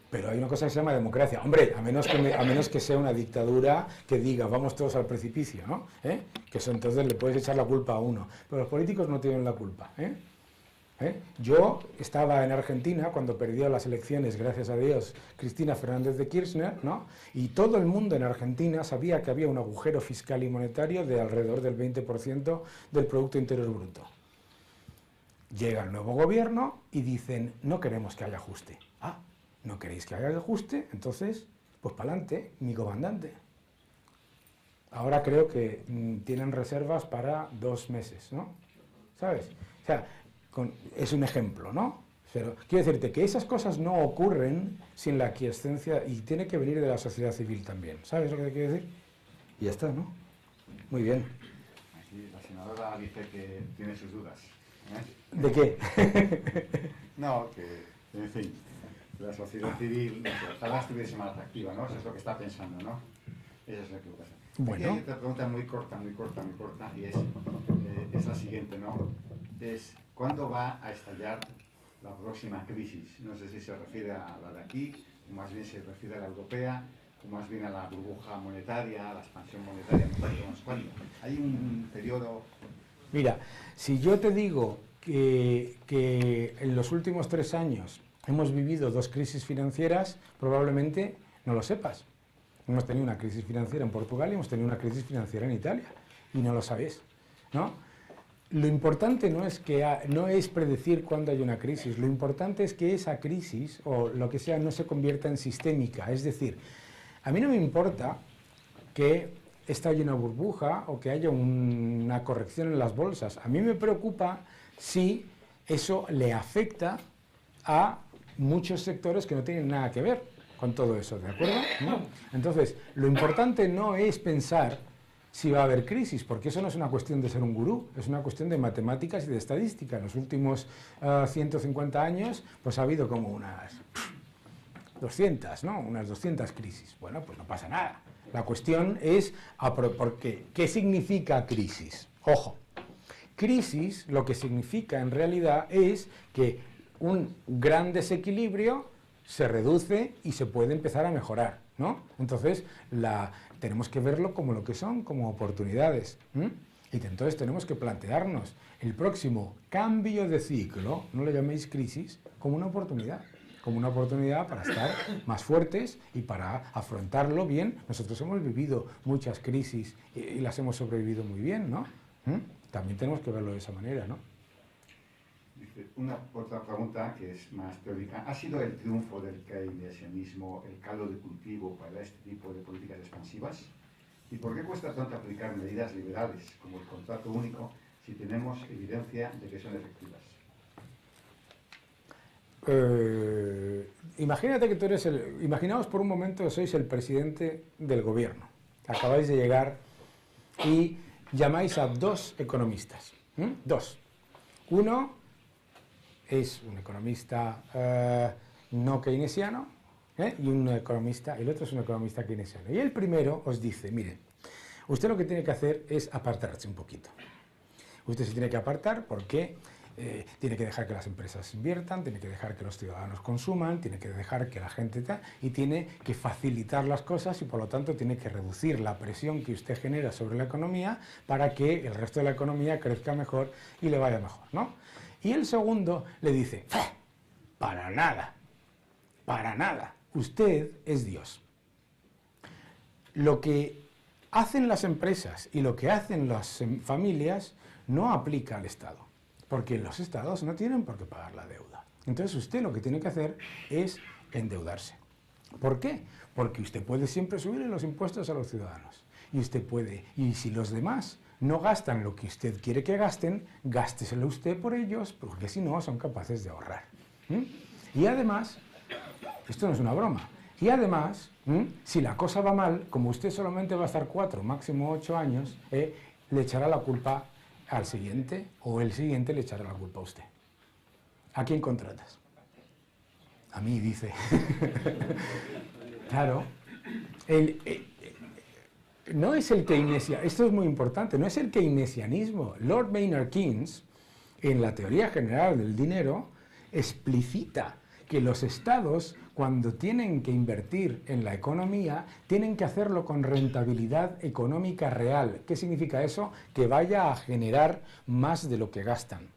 Pero hay una cosa que se llama democracia. Hombre, a menos que sea una dictadura que diga, vamos todos al precipicio, ¿no? Que eso entonces le puedes echar la culpa a uno. Pero los políticos no tienen la culpa, Yo estaba en Argentina cuando perdió las elecciones, gracias a Dios, Cristina Fernández de Kirchner, ¿no? Y todo el mundo en Argentina sabía que había un agujero fiscal y monetario de alrededor del 20% del Producto Interior Bruto. Llega el nuevo gobierno y dicen, no queremos que haya ajuste. Ah, ¿no queréis que haya ajuste? Entonces, pues para adelante, mi comandante. Ahora creo que tienen reservas para 2 meses, ¿no? ¿Sabes? O sea, es un ejemplo, ¿no? Pero quiero decirte que esas cosas no ocurren sin la aquiescencia y tiene que venir de la sociedad civil también. ¿Sabes lo que te quiero decir? Y ya está, ¿no? Muy bien. Aquí la senadora dice que tiene sus dudas. ¿De qué? No, que, en fin, la sociedad civil, ojalá estuviese más atractiva, ¿no? Eso es lo que está pensando, ¿no? Esa es la equivocación. Bueno. Aquí hay otra pregunta muy corta, y es la siguiente, ¿no? Es, ¿cuándo va a estallar la próxima crisis? No sé si se refiere a la de aquí, o más bien se refiere a la europea, o más bien a la burbuja monetaria, a la expansión monetaria, no sabemos cuándo. Hay un periodo... Mira, si yo te digo que en los últimos 3 años hemos vivido 2 crisis financieras, probablemente no lo sepas. Hemos tenido una crisis financiera en Portugal y hemos tenido una crisis financiera en Italia, y no lo sabéis, ¿no? Lo importante no es predecir cuándo hay una crisis, lo importante es que esa crisis, o lo que sea, no se convierta en sistémica. Es decir, a mí no me importa que estalle una burbuja o que haya una corrección en las bolsas. A mí me preocupa si eso le afecta a muchos sectores que no tienen nada que ver con todo eso, ¿de acuerdo? ¿No? Entonces, lo importante no es pensar si va a haber crisis, porque eso no es una cuestión de ser un gurú, es una cuestión de matemáticas y de estadística. En los últimos 150 años, pues ha habido como unas 200, ¿no? Unas 200 crisis. Bueno, pues no pasa nada. La cuestión es, ¿qué significa crisis? Ojo, crisis lo que significa en realidad es que un gran desequilibrio se reduce y se puede empezar a mejorar, ¿no? Entonces, tenemos que verlo como lo que son, como oportunidades. Y entonces tenemos que plantearnos el próximo cambio de ciclo, no le llaméis crisis, como una oportunidad para estar más fuertes y para afrontarlo bien. Nosotros hemos vivido muchas crisis y las hemos sobrevivido muy bien, ¿no? También tenemos que verlo de esa manera, ¿no? Una otra pregunta que es más teórica. ¿Ha sido el triunfo del keynesianismo el caldo de cultivo para este tipo de políticas expansivas? ¿Y por qué cuesta tanto aplicar medidas liberales como el contrato único si tenemos evidencia de que son efectivas? Imagínate que tú eres imaginaos por un momento que sois el presidente del gobierno. Acabáis de llegar y llamáis a 2 economistas. 2. Uno es un economista no keynesiano, y un economista, el otro es un economista keynesiano. Y el primero os dice, mire, usted lo que tiene que hacer es apartarse un poquito. Usted se tiene que apartar porque tiene que dejar que las empresas inviertan, tiene que dejar que los ciudadanos consuman, tiene que dejar que la gente y tiene que facilitar las cosas y por lo tanto tiene que reducir la presión que usted genera sobre la economía para que el resto de la economía crezca mejor y le vaya mejor, ¿no? Y el segundo le dice, para nada, usted es Dios. Lo que hacen las empresas y lo que hacen las familias no aplica al Estado, porque los Estados no tienen por qué pagar la deuda. Entonces usted lo que tiene que hacer es endeudarse. ¿Por qué? Porque usted puede siempre subir los impuestos a los ciudadanos. Y usted puede, y si los demás no gastan lo que usted quiere que gasten, gásteselo usted por ellos, porque si no son capaces de ahorrar. Y además, esto no es una broma, y además, si la cosa va mal, como usted solamente va a estar 4, máximo 8 años, le echará la culpa al siguiente, o el siguiente le echará la culpa a usted. ¿A quién contratas? A mí, dice. Claro. No es el keynesianismo, esto es muy importante, no es el keynesianismo. Lord Maynard Keynes, en la teoría general del dinero, explicita que los estados, cuando tienen que invertir en la economía, tienen que hacerlo con rentabilidad económica real. ¿Qué significa eso? Que vaya a generar más de lo que gastan.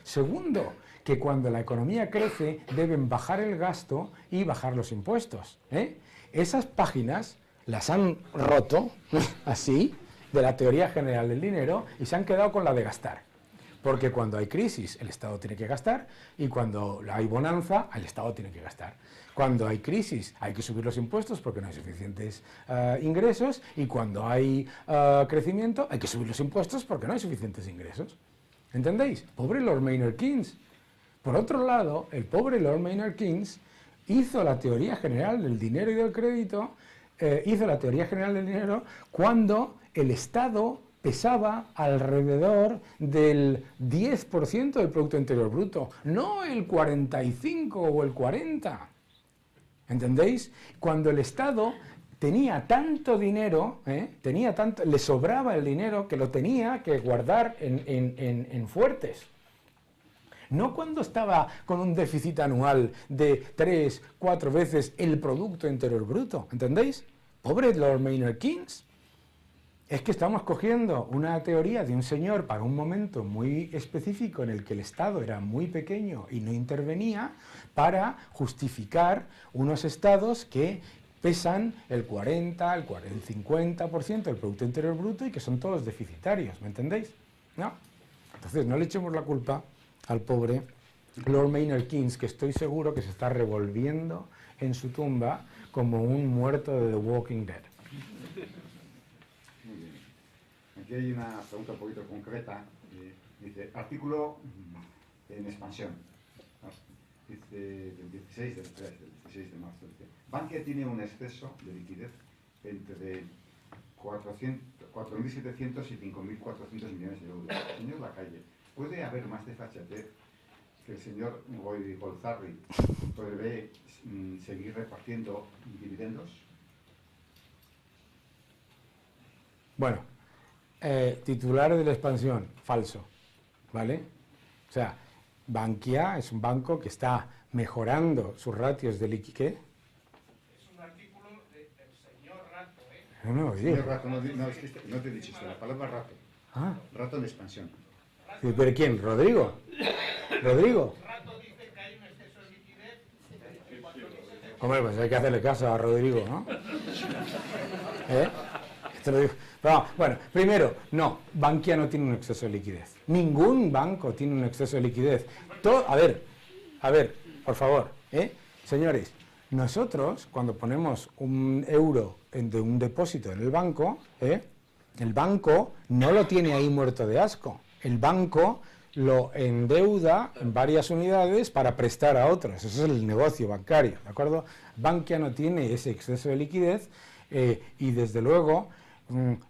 Segundo, que cuando la economía crece, deben bajar el gasto y bajar los impuestos. Esas páginas las han roto, así, de la teoría general del dinero y se han quedado con la de gastar. Porque cuando hay crisis, el Estado tiene que gastar, y cuando hay bonanza, el Estado tiene que gastar. Cuando hay crisis, hay que subir los impuestos porque no hay suficientes ingresos, y cuando hay crecimiento, hay que subir los impuestos porque no hay suficientes ingresos. ¿Entendéis? Pobre Lord Maynard Keynes. Por otro lado, el pobre Lord Maynard Keynes hizo la teoría general del dinero y del crédito, cuando el Estado pesaba alrededor del 10% del Producto Interior Bruto, no el 45 o el 40. ¿Entendéis? Cuando el Estado tenía tanto dinero, le sobraba el dinero que lo tenía que guardar en fuertes. No cuando estaba con un déficit anual de 3, 4 veces el Producto Interior Bruto. ¿Entendéis? Pobre Lord Maynard Keynes. Es que estamos cogiendo una teoría de un señor para un momento muy específico en el que el Estado era muy pequeño y no intervenía, para justificar unos estados que pesan el 40, el 50% del Producto Interior Bruto y que son todos deficitarios, ¿me entendéis? ¿No? Entonces no le echemos la culpa al pobre Lord Maynard Keynes, que estoy seguro que se está revolviendo en su tumba como un muerto de The Walking Dead. Aquí hay una pregunta un poquito concreta. Dice, artículo en expansión. Dice, del 16 del 3, del 16 de marzo. Dice, Bankia tiene un exceso de liquidez entre 4.700 y 5.400 millones de euros. Señor Lacalle, ¿puede haber más desfachatez que el señor Golzarri prevé seguir repartiendo dividendos? Bueno, titulares de la expansión, falso, ¿vale? O sea, Bankia es un banco que está mejorando sus ratios de liquidez. Es un artículo del señor Rato, ¿eh? No, Señor Rato, no te he dicho esto, la palabra rato. Ah. Rato en expansión. ¿Pero quién? ¿Rodrigo? ¿Rodrigo? Rato dice que hay un exceso de liquidez. Hombre, pues hay que hacerle caso a Rodrigo, ¿no? Esto lo digo. Pero, bueno, primero, no, Bankia no tiene un exceso de liquidez. Ningún banco tiene un exceso de liquidez. A ver, por favor, señores, nosotros cuando ponemos un euro de un depósito en el banco no lo tiene ahí muerto de asco. El banco lo endeuda en varias unidades para prestar a otros. Eso es el negocio bancario, ¿de acuerdo? Bankia no tiene ese exceso de liquidez y desde luego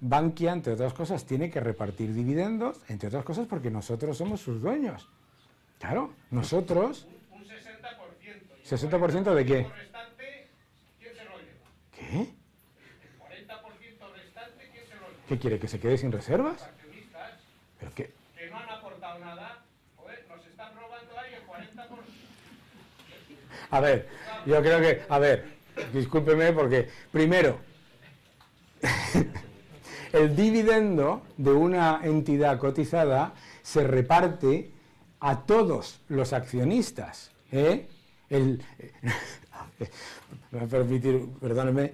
Bankia, entre otras cosas, tiene que repartir dividendos, entre otras cosas porque nosotros somos sus dueños. Claro, nosotros... Un 60%. ¿Y 60% de qué? el restante, ¿quién se lo lleva? ¿Qué? El 40% restante, ¿quién se lo lleva? ¿Qué quiere? ¿Que se quede sin reservas? Los accionistas, ¿Pero qué? que no han aportado nada, joder, nos están robando ahí el 40%. A ver, yo creo que... A ver, discúlpeme porque... Primero, el dividendo de una entidad cotizada se reparte a todos los accionistas. ¿Eh? Me va a permitir, perdóneme,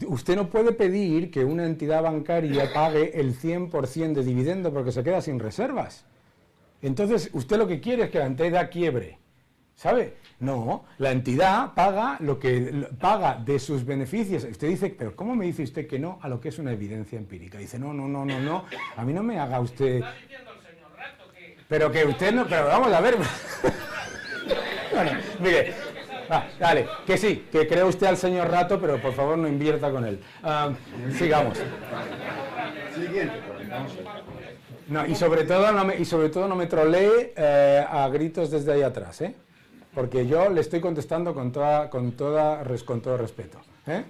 usted no puede pedir que una entidad bancaria pague el 100% de dividendo porque se queda sin reservas. Entonces, usted lo que quiere es que la entidad quiebre, ¿sabe? No, la entidad paga lo que paga de sus beneficios. Usted dice, pero ¿cómo me dice usted que no a lo que es una evidencia empírica? Dice, no, a mí no me haga usted... Está diciendo el señor Rato que... Pero que usted no... Pero vamos a ver... Bueno, mire, dale, que sí, que cree usted al señor Rato, pero por favor no invierta con él. Sigamos. Siguiente. No, y sobre todo no me trolee a gritos desde ahí atrás, ¿eh? Porque yo le estoy contestando con todo respeto. ¿Eh?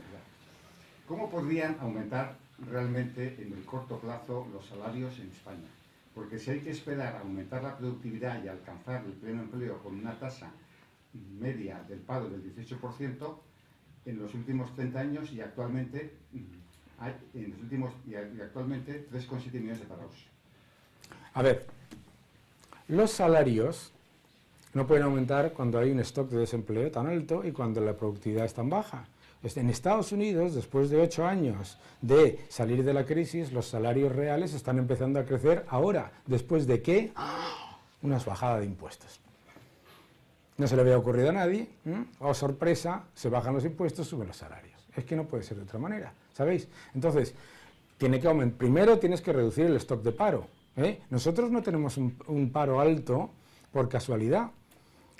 ¿Cómo podrían aumentar realmente en el corto plazo los salarios en España? Porque si hay que esperar a aumentar la productividad y alcanzar el pleno empleo con una tasa media del paro del 18% en los últimos 30 años y actualmente hay 3,7 millones de parados. A ver, los salarios no pueden aumentar cuando hay un stock de desempleo tan alto y cuando la productividad es tan baja. En Estados Unidos, después de 8 años de salir de la crisis, los salarios reales están empezando a crecer ahora. ¿Después de qué? Una bajada de impuestos. No se le había ocurrido a nadie. Oh, sorpresa, se bajan los impuestos, suben los salarios. Es que no puede ser de otra manera, ¿sabéis? Entonces, primero tienes que reducir el stock de paro. Nosotros no tenemos un paro alto por casualidad.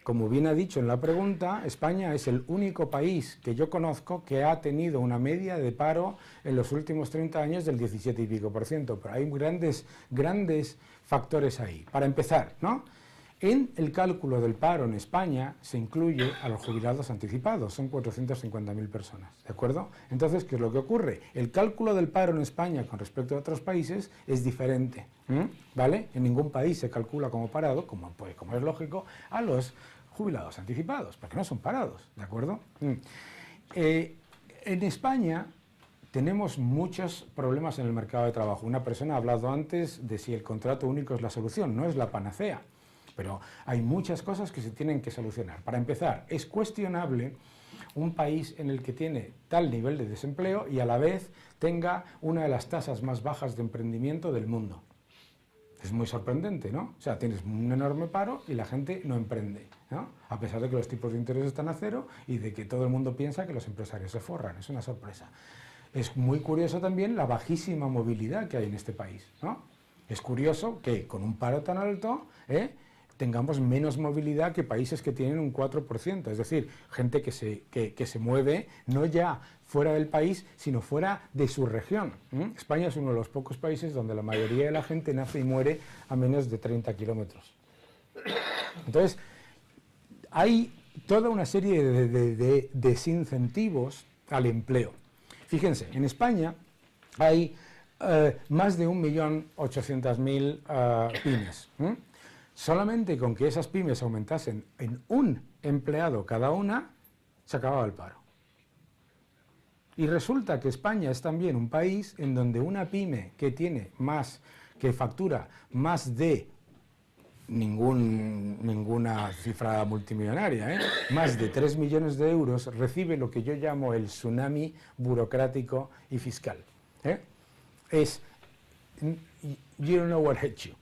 Como bien ha dicho en la pregunta, España es el único país que yo conozco que ha tenido una media de paro en los últimos 30 años del 17 y pico %, pero hay grandes factores ahí. Para empezar, ¿no? En el cálculo del paro en España se incluye a los jubilados anticipados, son 450.000 personas, ¿de acuerdo? Entonces, ¿qué es lo que ocurre? El cálculo del paro en España con respecto a otros países es diferente, ¿vale? En ningún país se calcula como parado, como es lógico, a los jubilados anticipados, porque no son parados, ¿de acuerdo? En España tenemos muchos problemas en el mercado de trabajo. Una persona ha hablado antes de si el contrato único es la solución, no es la panacea. Pero hay muchas cosas que se tienen que solucionar. Para empezar, es cuestionable un país en el que tiene tal nivel de desempleo y a la vez tenga una de las tasas más bajas de emprendimiento del mundo. Es muy sorprendente, ¿no? O sea, tienes un enorme paro y la gente no emprende, ¿no? A pesar de que los tipos de interés están a cero y de que todo el mundo piensa que los empresarios se forran. Es una sorpresa. Es muy curioso también la bajísima movilidad que hay en este país, ¿no? Es curioso que con un paro tan alto, tengamos menos movilidad que países que tienen un 4%, es decir, gente que se mueve no ya fuera del país, sino fuera de su región. España es uno de los pocos países donde la mayoría de la gente nace y muere a menos de 30 kilómetros. Entonces, hay toda una serie de desincentivos al empleo. Fíjense, en España hay más de 1.800.000 pymes. Solamente con que esas pymes aumentasen en un empleado cada una, se acababa el paro. Y resulta que España es también un país en donde una pyme que factura más de ninguna cifra multimillonaria, más de 3 millones de euros, recibe lo que yo llamo el tsunami burocrático y fiscal. Es... You don't know what hit you.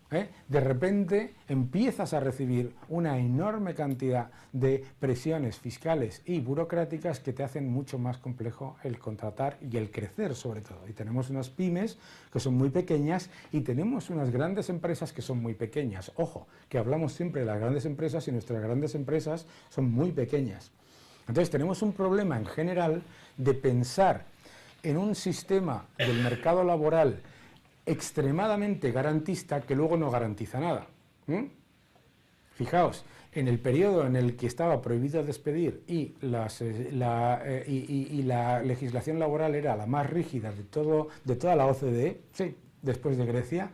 De repente empiezas a recibir una enorme cantidad de presiones fiscales y burocráticas que te hacen mucho más complejo el contratar y el crecer sobre todo. Y tenemos unas pymes que son muy pequeñas y tenemos unas grandes empresas que son muy pequeñas. Ojo, que hablamos siempre de las grandes empresas y nuestras grandes empresas son muy pequeñas. Entonces tenemos un problema en general de pensar en un sistema del mercado laboral extremadamente garantista que luego no garantiza nada. Fijaos, en el periodo en el que estaba prohibido despedir y la legislación laboral era la más rígida de toda la OCDE, sí, después de Grecia,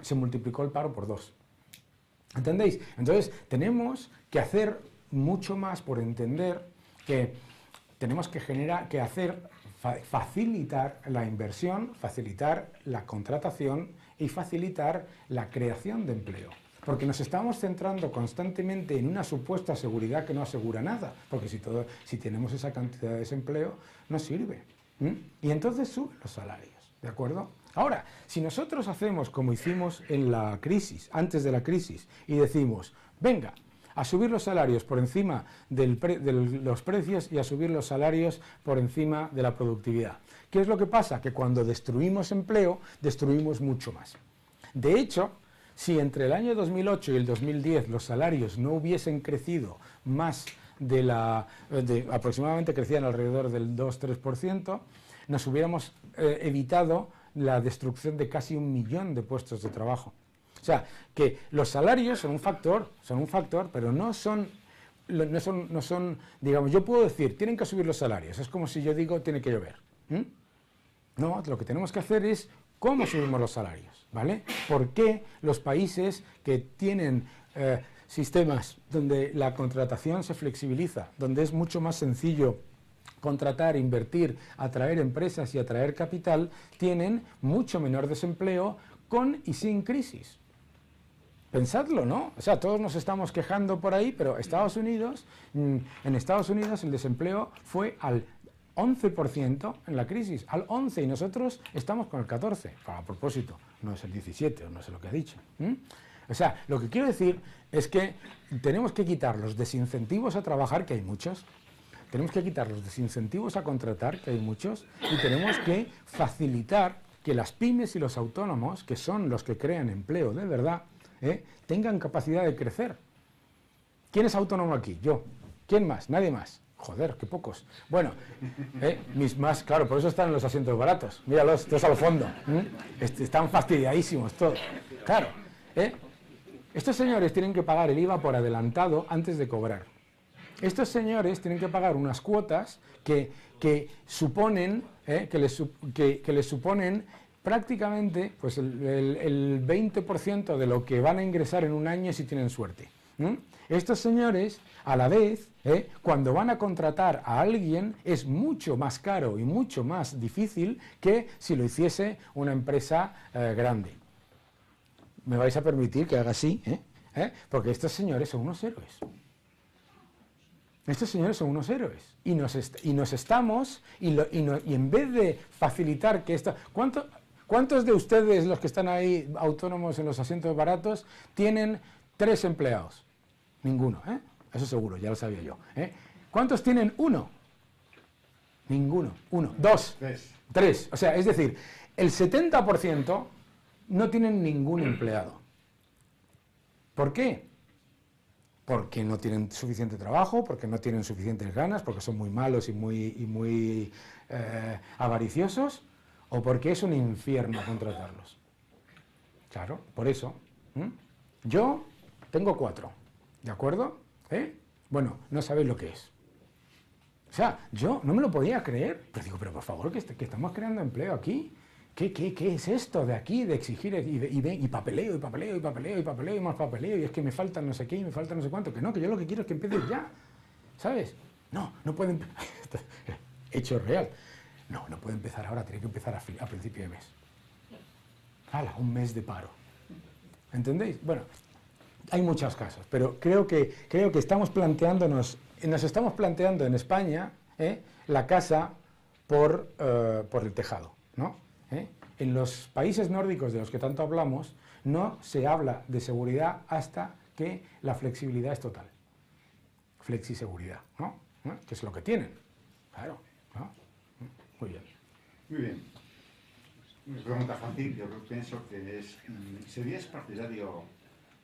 se multiplicó el paro por 2. ¿Entendéis? Entonces, tenemos que hacer mucho más por entender que tenemos que facilitar la inversión, facilitar la contratación y facilitar la creación de empleo. Porque nos estamos centrando constantemente en una supuesta seguridad que no asegura nada, porque si tenemos esa cantidad de desempleo, no sirve. Y entonces suben los salarios, ¿de acuerdo? Ahora, si nosotros hacemos como hicimos en la crisis, antes de la crisis, y decimos, venga, a subir los salarios por encima de los precios y a subir los salarios por encima de la productividad. ¿Qué es lo que pasa? Que cuando destruimos empleo, destruimos mucho más. De hecho, si entre el año 2008 y el 2010 los salarios no hubiesen crecido más aproximadamente crecían alrededor del 2-3%, nos hubiéramos evitado la destrucción de casi 1 millón de puestos de trabajo. O sea, que los salarios son un factor, pero no son, digamos, yo puedo decir, tienen que subir los salarios, es como si yo digo, tiene que llover. No, lo que tenemos que hacer es cómo subimos los salarios, ¿vale? ¿Por qué los países que tienen sistemas donde la contratación se flexibiliza, donde es mucho más sencillo contratar, invertir, atraer empresas y atraer capital, tienen mucho menor desempleo con y sin crisis? Pensadlo, ¿no? O sea, todos nos estamos quejando por ahí, pero en Estados Unidos el desempleo fue al 11% en la crisis, al 11%, y nosotros estamos con el 14%. A propósito, no es el 17%, o no sé lo que ha dicho. O sea, lo que quiero decir es que tenemos que quitar los desincentivos a trabajar, que hay muchos, tenemos que quitar los desincentivos a contratar, que hay muchos, y tenemos que facilitar que las pymes y los autónomos, que son los que crean empleo de verdad, tengan capacidad de crecer. ¿Quién es autónomo aquí? Yo. ¿Quién más? Nadie más. Joder, qué pocos. Bueno, mis más, claro, por eso están en los asientos baratos. Míralos, todos al fondo. Están fastidiadísimos todos. Claro, estos señores tienen que pagar el IVA por adelantado antes de cobrar. Estos señores tienen que pagar unas cuotas que suponen, que les suponen prácticamente pues el 20% de lo que van a ingresar en un año si tienen suerte. Estos señores, a la vez, cuando van a contratar a alguien, es mucho más caro y mucho más difícil que si lo hiciese una empresa grande. ¿Me vais a permitir que haga así? Porque estos señores son unos héroes. Estos señores son unos héroes. Y en vez de facilitar que esto... ¿Cuántos de ustedes, los que están ahí autónomos en los asientos baratos, tienen 3 empleados? Ninguno, eso seguro, ya lo sabía yo. ¿Cuántos tienen 1? Ninguno. 1, 2, 3. O sea, es decir, el 70% no tienen ningún empleado. ¿Por qué? Porque no tienen suficiente trabajo, porque no tienen suficientes ganas, porque son muy malos y muy avariciosos, o porque es un infierno contratarlos. Claro, por eso. Yo tengo 4, ¿de acuerdo? Bueno, no sabéis lo que es. O sea, yo no me lo podía creer, pero digo, pero por favor, que estamos creando empleo aquí. ¿Qué es esto de aquí, de exigir y papeleo, y papeleo, y papeleo, y papeleo, y más papeleo, y es que me falta no sé qué, y me falta no sé cuánto? Que no, que yo lo que quiero es que empieces ya, ¿sabes? No pueden... Hecho real. No puede empezar ahora, tiene que empezar a principio de mes. ¡Hala! Un mes de paro. ¿Entendéis? Bueno, hay muchos casos, pero creo que estamos planteándonos, nos estamos planteando en España la casa por el tejado, ¿no? En los países nórdicos de los que tanto hablamos, no se habla de seguridad hasta que la flexibilidad es total. Flexiseguridad, ¿no? Que es lo que tienen. Claro, ¿no? Muy bien. Muy bien. Una pregunta fácil, yo pienso que es, ¿serías partidario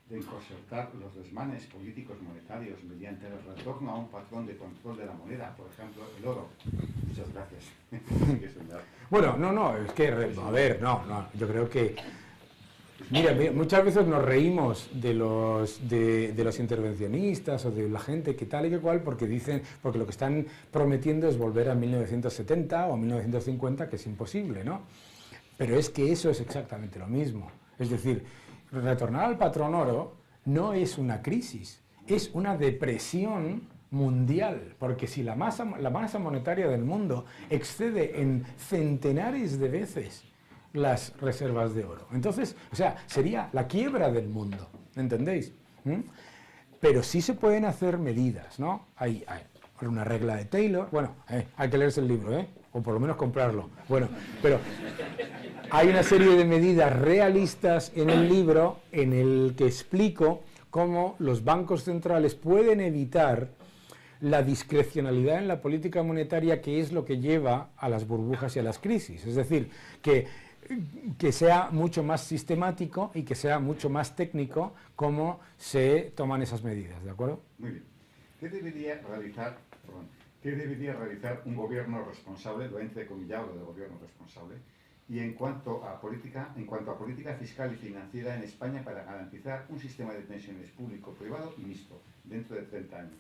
de incorporar los desmanes políticos monetarios mediante el retorno a un patrón de control de la moneda, por ejemplo, el oro? Muchas gracias. Bueno, no, es que, a ver, no, yo creo que Mira, muchas veces nos reímos de los intervencionistas o de la gente que tal y que cual porque lo que están prometiendo es volver a 1970 o a 1950, que es imposible, ¿no? Pero es que eso es exactamente lo mismo. Es decir, retornar al patrón oro no es una crisis, es una depresión mundial, porque si la masa monetaria del mundo excede en centenares de veces las reservas de oro. Entonces, o sea, sería la quiebra del mundo, ¿entendéis? Pero sí se pueden hacer medidas, ¿no? Hay una regla de Taylor, bueno, hay que leerse el libro, o por lo menos comprarlo. Bueno, pero hay una serie de medidas realistas en el libro en el que explico cómo los bancos centrales pueden evitar la discrecionalidad en la política monetaria, que es lo que lleva a las burbujas y a las crisis. Es decir, que sea mucho más sistemático y que sea mucho más técnico cómo se toman esas medidas, ¿de acuerdo? Muy bien. ¿Qué debería realizar un gobierno responsable, lo he entrecomillado de gobierno responsable, y en cuanto a política fiscal y financiera en España para garantizar un sistema de pensiones público-privado y mixto dentro de 30 años?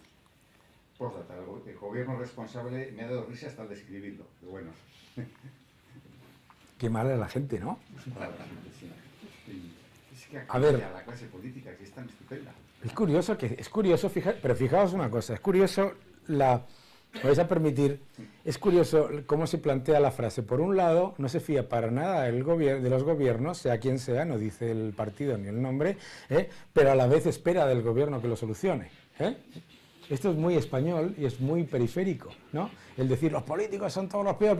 Postdata, el gobierno responsable me ha dado risa hasta al describirlo, pero bueno. Qué mala es la gente, ¿no? Es que a ver, la clase política, que es tan estupenda. Es curioso, pero fijaos una cosa, es curioso me vais a permitir, es curioso cómo se plantea la frase. Por un lado, no se fía para nada de los gobiernos, sea quien sea, no dice el partido ni el nombre, pero a la vez espera del gobierno que lo solucione. Esto es muy español y es muy periférico, ¿no? El decir, los políticos son todos los peores,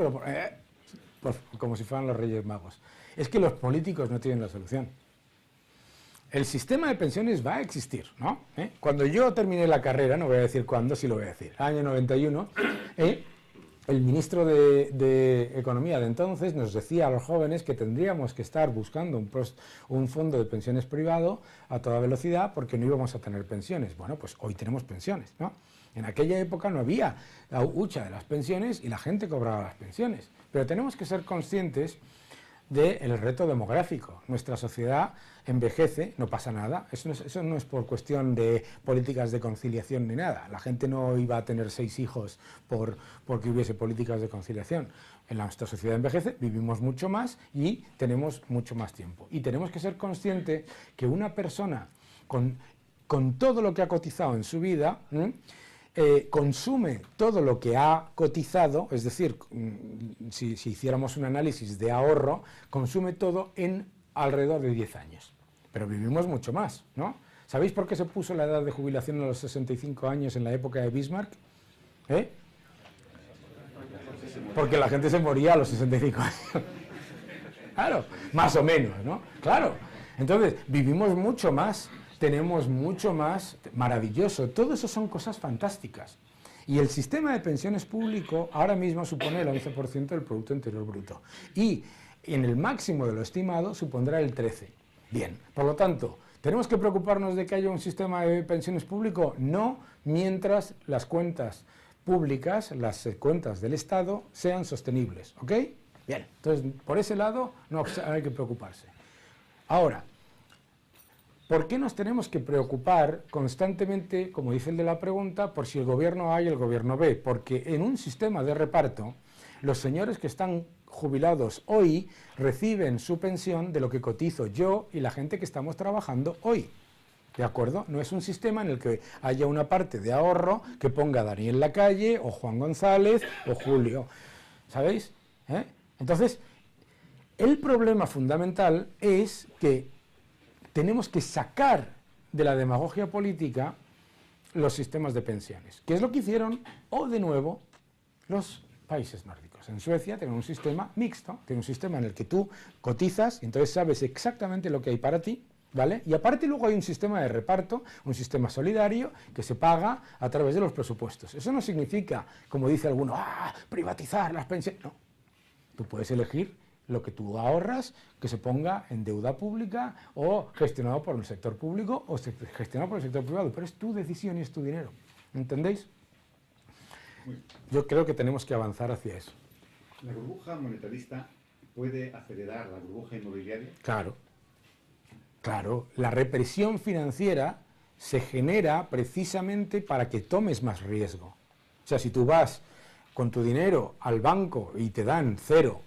pero como si fueran los Reyes Magos. Es que los políticos no tienen la solución. El sistema de pensiones va a existir, ¿no? Cuando yo terminé la carrera, no voy a decir cuándo, sí lo voy a decir, año 91, el ministro de Economía de entonces nos decía a los jóvenes que tendríamos que estar buscando un fondo de pensiones privado a toda velocidad porque no íbamos a tener pensiones. Bueno, pues hoy tenemos pensiones, ¿no? En aquella época no había la hucha de las pensiones y la gente cobraba las pensiones. Pero tenemos que ser conscientes del reto demográfico. Nuestra sociedad envejece, no pasa nada. Eso no es por cuestión de políticas de conciliación ni nada. La gente no iba a tener 6 hijos porque hubiese políticas de conciliación. Nuestra sociedad envejece, vivimos mucho más y tenemos mucho más tiempo. Y tenemos que ser conscientes que una persona con todo lo que ha cotizado en su vida, consume todo lo que ha cotizado, es decir, si hiciéramos un análisis de ahorro, consume todo en alrededor de 10 años. Pero vivimos mucho más, ¿no? ¿Sabéis por qué se puso la edad de jubilación a los 65 años en la época de Bismarck? Porque la gente se moría a los 65 años. Claro, más o menos, ¿no? Claro. Entonces, vivimos mucho más. Tenemos mucho más, maravilloso, todo eso son cosas fantásticas. Y el sistema de pensiones público ahora mismo supone el 11% del Producto Interior Bruto. Y en el máximo de lo estimado supondrá el 13%. Bien, por lo tanto, ¿tenemos que preocuparnos de que haya un sistema de pensiones público? No, mientras las cuentas públicas, las cuentas del Estado, sean sostenibles. ¿Ok? Bien, entonces, por ese lado no hay que preocuparse. Ahora, ¿por qué nos tenemos que preocupar constantemente, como dice el de la pregunta, por si el gobierno A y el gobierno B? Porque en un sistema de reparto, los señores que están jubilados hoy reciben su pensión de lo que cotizo yo y la gente que estamos trabajando hoy. ¿De acuerdo? No es un sistema en el que haya una parte de ahorro que ponga Daniel Lacalle o Juan González o Julio. ¿Sabéis? Entonces, el problema fundamental es que tenemos que sacar de la demagogia política los sistemas de pensiones, que es lo que hicieron, de nuevo, los países nórdicos. En Suecia tienen un sistema mixto, tienen un sistema en el que tú cotizas y entonces sabes exactamente lo que hay para ti, ¿vale? Y aparte luego hay un sistema de reparto, un sistema solidario que se paga a través de los presupuestos. Eso no significa, como dice alguno, privatizar las pensiones. No, tú puedes elegir lo que tú ahorras, que se ponga en deuda pública o gestionado por el sector público o gestionado por el sector privado, pero es tu decisión y es tu dinero. ¿Entendéis? Yo creo que tenemos que avanzar hacia eso. ¿La burbuja monetarista puede acelerar la burbuja inmobiliaria? Claro. Claro, la represión financiera se genera precisamente para que tomes más riesgo. O sea, si tú vas con tu dinero al banco y te dan 0,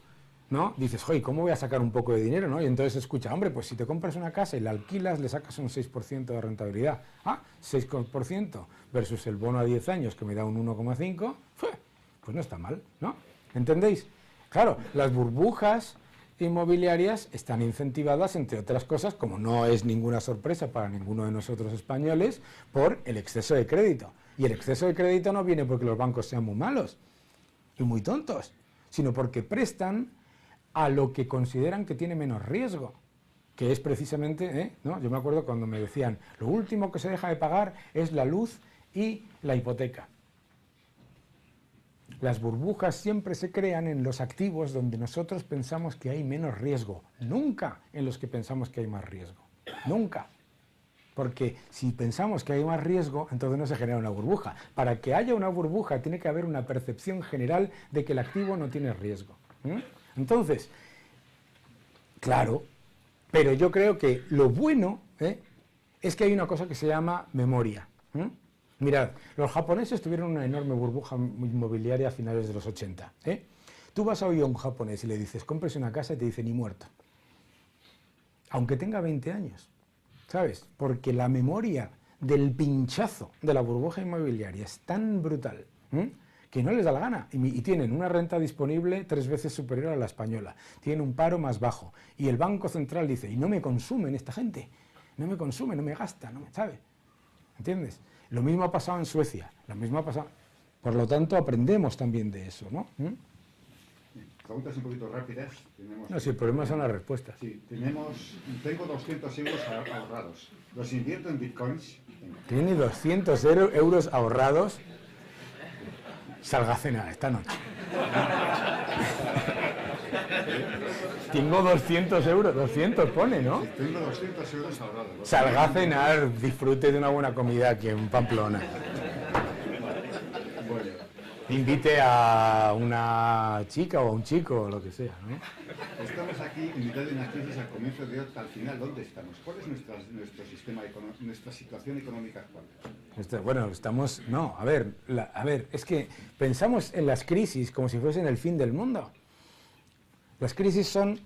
¿no? Dices, oye, ¿cómo voy a sacar un poco de dinero, no? Y entonces escucha, hombre, pues si te compras una casa y la alquilas, le sacas un 6% de rentabilidad. Ah, 6% versus el bono a 10 años que me da un 1,5, pues no está mal, ¿no? ¿Entendéis? Claro, las burbujas inmobiliarias están incentivadas, entre otras cosas, como no es ninguna sorpresa para ninguno de nosotros españoles, por el exceso de crédito. Y el exceso de crédito no viene porque los bancos sean muy malos y muy tontos, sino porque prestan a lo que consideran que tiene menos riesgo, que es precisamente, ¿no? Yo me acuerdo cuando me decían, lo último que se deja de pagar es la luz y la hipoteca. Las burbujas siempre se crean en los activos donde nosotros pensamos que hay menos riesgo, nunca en los que pensamos que hay más riesgo, nunca. Porque si pensamos que hay más riesgo, entonces no se genera una burbuja. Para que haya una burbuja tiene que haber una percepción general de que el activo no tiene riesgo. Entonces, claro, pero yo creo que lo bueno es que hay una cosa que se llama memoria. Mirad, los japoneses tuvieron una enorme burbuja inmobiliaria a finales de los 80. Tú vas a oír a un japonés y le dices, cómprese una casa y te dice ni muerto. Aunque tenga 20 años, ¿sabes? Porque la memoria del pinchazo de la burbuja inmobiliaria es tan brutal que no les da la gana. Y tienen una renta disponible 3 veces superior a la española. Tienen un paro más bajo. Y el Banco Central dice, y no me consumen esta gente. No me consume, no me gasta, no me sabe. ¿Entiendes? Lo mismo ha pasado en Suecia, lo mismo ha pasado. Por lo tanto, aprendemos también de eso, ¿no? Preguntas un poquito rápidas. No, si el problema son las respuestas. Sí, tengo 200 euros ahorrados. ¿Los invierto en bitcoins? Tiene 200 euros ahorrados. Salga a cenar esta noche. Tengo 200 euros, 200 pone, ¿no? Sí, tengo 200 euros ahorrados. Salga a cenar, disfrute de una buena comida aquí en Pamplona. Bueno. Invite a una chica o a un chico o lo que sea, ¿no? Estamos aquí en mitad de una crisis al comienzo de otra. Al final, ¿dónde estamos? ¿Cuál es nuestro sistema nuestra situación económica actual? Bueno, estamos... No, a ver, es que pensamos en las crisis como si fuesen el fin del mundo. Las crisis son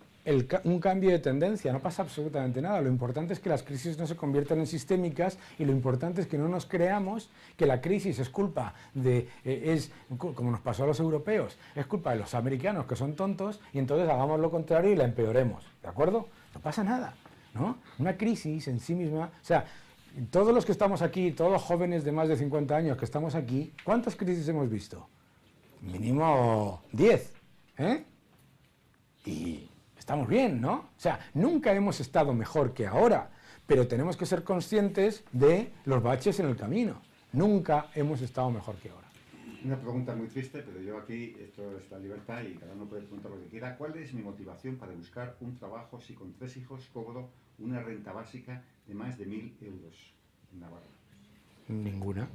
un cambio de tendencia, no pasa absolutamente nada. Lo importante es que las crisis no se conviertan en sistémicas y lo importante es que no nos creamos que la crisis es culpa de, como nos pasó a los europeos, es culpa de los americanos que son tontos y entonces hagamos lo contrario y la empeoremos, ¿de acuerdo? No pasa nada, ¿no? Una crisis en sí misma, o sea, todos los que estamos aquí, todos los jóvenes de más de 50 años que estamos aquí, ¿cuántas crisis hemos visto? Mínimo 10, ¿eh? Y estamos bien, ¿no? O sea, nunca hemos estado mejor que ahora, pero tenemos que ser conscientes de los baches en el camino. Nunca hemos estado mejor que ahora. Una pregunta muy triste, pero yo aquí, esto es la libertad y cada uno puede preguntar lo que quiera. ¿Cuál es mi motivación para buscar un trabajo si con 3 hijos cobro una renta básica de más de 1.000 euros en Navarra? Ninguna.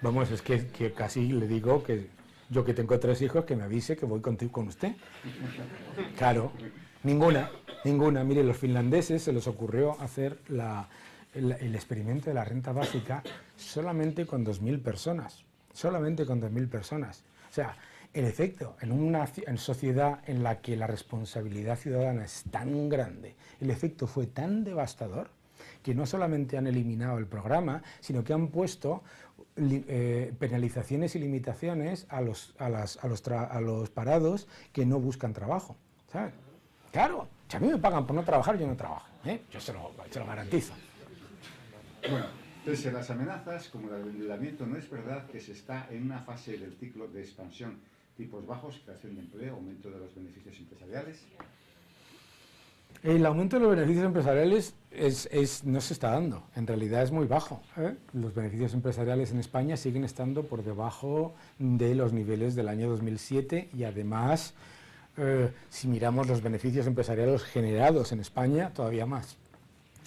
Vamos, es que casi le digo que yo que tengo 3 hijos, que me avise que voy contigo con usted. Claro, ninguna. Mire, los finlandeses se les ocurrió hacer el experimento de la renta básica solamente con 2.000 personas. Solamente con 2.000 personas. O sea, en efecto, en una sociedad en la que la responsabilidad ciudadana es tan grande, el efecto fue tan devastador que no solamente han eliminado el programa, sino que han puesto penalizaciones y limitaciones a los parados que no buscan trabajo, ¿sabes? Claro, si a mí me pagan por no trabajar, yo no trabajo, ¿eh? Yo se lo garantizo. Bueno, pese a las amenazas, como el endeudamiento, no es verdad que se está en una fase del ciclo de expansión, tipos bajos, creación de empleo, aumento de los beneficios empresariales. El aumento de los beneficios empresariales no se está dando, en realidad es muy bajo. Los beneficios empresariales en España siguen estando por debajo de los niveles del año 2007 y además, si miramos los beneficios empresariales generados en España, todavía más,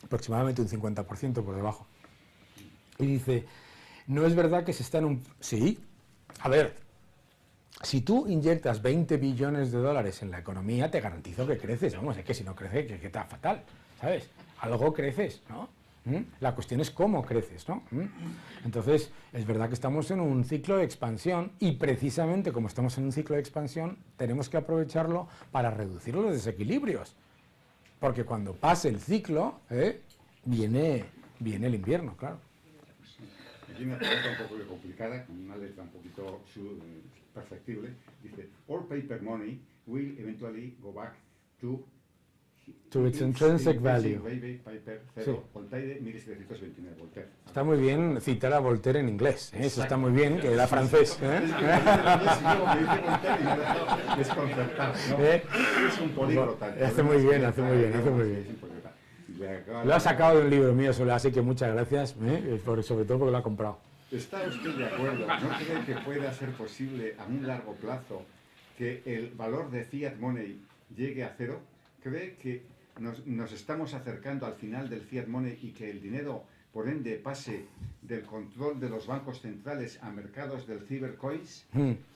aproximadamente un 50% por debajo. Y dice, no es verdad que se está en un... Sí, a ver... Si tú inyectas 20 billones de dólares en la economía, te garantizo que creces. Vamos, es que si no crece, que está fatal, ¿sabes? Algo creces, ¿no? La cuestión es cómo creces, ¿no? Entonces, es verdad que estamos en un ciclo de expansión y precisamente como estamos en un ciclo de expansión, tenemos que aprovecharlo para reducir los desequilibrios. Porque cuando pase el ciclo, viene el invierno, claro. Aquí una pregunta un poco complicada, con una letra un poquito perceptible. Dice, all paper money will eventually go back to its intrinsic value. Paper, Sí. 0, Voltaire, 1729, Voltaire. Está muy bien citar a Voltaire en inglés, ¿eh? Eso está muy bien, que era francés. Es un políglota. Hace muy bien, hace muy bien, hace muy bien. Lo ha sacado de un libro mío, así que muchas gracias, sobre todo porque lo ha comprado. ¿Está usted de acuerdo? ¿No cree que pueda ser posible a un largo plazo que el valor de fiat money llegue a cero? ¿Cree que nos estamos acercando al final del fiat money y que el dinero, por ende, pase del control de los bancos centrales a mercados del cybercoins,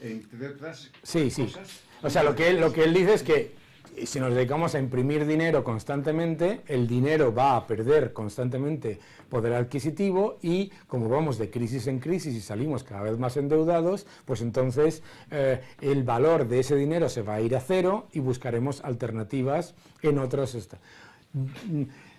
entre otras cosas? O sea, lo que él dice es que si nos dedicamos a imprimir dinero constantemente, el dinero va a perder constantemente poder adquisitivo y como vamos de crisis en crisis y salimos cada vez más endeudados, pues entonces el valor de ese dinero se va a ir a cero y buscaremos alternativas en otros.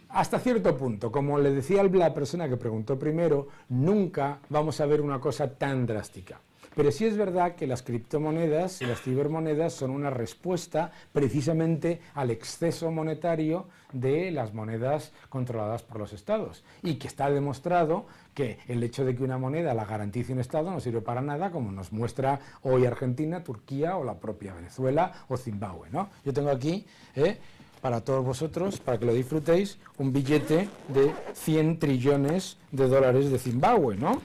Hasta cierto punto, como le decía la persona que preguntó primero, nunca vamos a ver una cosa tan drástica. Pero sí es verdad que las criptomonedas y las cibermonedas son una respuesta precisamente al exceso monetario de las monedas controladas por los estados. Y que está demostrado que el hecho de que una moneda la garantice un estado no sirve para nada, como nos muestra hoy Argentina, Turquía o la propia Venezuela o Zimbabue, ¿no? Yo tengo aquí, para todos vosotros, para que lo disfrutéis, un billete de 100 trillones de dólares de Zimbabue, ¿no?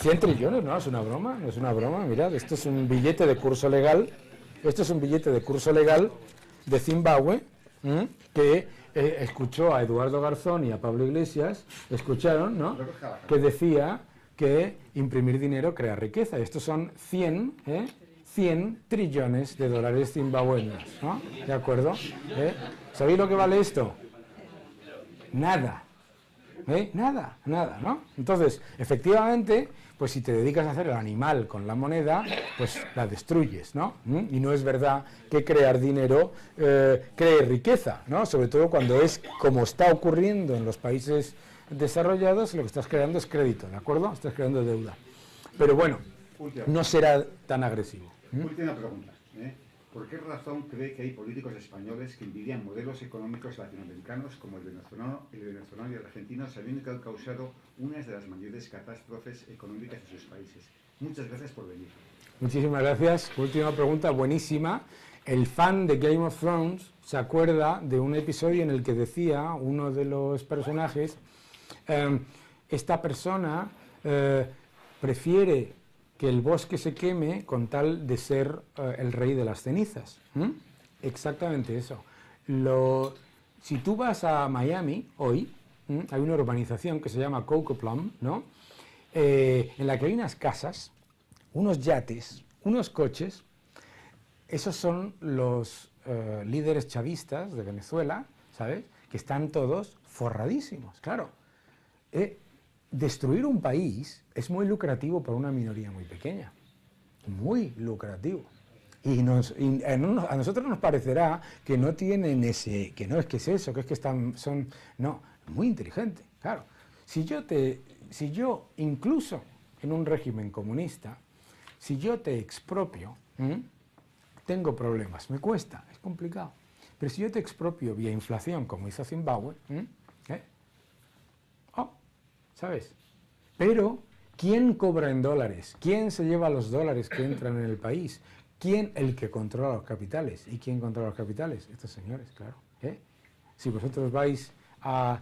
100 trillones, ¿no? Es una broma, no es una broma, mirad, esto es un billete de curso legal, de Zimbabue, que escuchó a Eduardo Garzón y a Pablo Iglesias, escucharon, ¿no?, que decía que imprimir dinero crea riqueza, y estos son 100 trillones de dólares zimbabueños, ¿no? ¿De acuerdo? ¿Sabéis lo que vale esto? Nada. Nada, ¿no? Entonces, efectivamente, pues si te dedicas a hacer el animal con la moneda, pues la destruyes, ¿no? Y no es verdad que crear dinero cree riqueza, ¿no? Sobre todo cuando es como está ocurriendo en los países desarrollados, lo que estás creando es crédito, ¿de acuerdo? Estás creando deuda. Pero bueno, no será tan agresivo. Última pregunta. ¿Por qué razón cree que hay políticos españoles que envidian modelos económicos latinoamericanos como el venezolano y el argentino, sabiendo que han causado una de las mayores catástrofes económicas de sus países? Muchas gracias por venir. Muchísimas gracias. Última pregunta, buenísima. El fan de Game of Thrones se acuerda de un episodio en el que decía uno de los personajes, esta persona prefiere que el bosque se queme con tal de ser el rey de las cenizas. Exactamente eso. Si tú vas a Miami hoy, hay una urbanización que se llama Coco Plum, ¿no? En la que hay unas casas, unos yates, unos coches. Esos son los líderes chavistas de Venezuela, ¿sabes? Que están todos forradísimos, claro. Destruir un país es muy lucrativo para una minoría muy pequeña, muy lucrativo. Y a nosotros nos parecerá que no tienen ese, que no es que es eso, que es que no, muy inteligente, claro. Si yo incluso en un régimen comunista, si yo te expropio, tengo problemas, me cuesta, es complicado. Pero si yo te expropio vía inflación, como hizo Zimbabue, ¿sabes? Pero, ¿quién cobra en dólares? ¿Quién se lleva los dólares que entran en el país? ¿Quién? El que controla los capitales. ¿Y quién controla los capitales? Estos señores, claro. Si vosotros vais a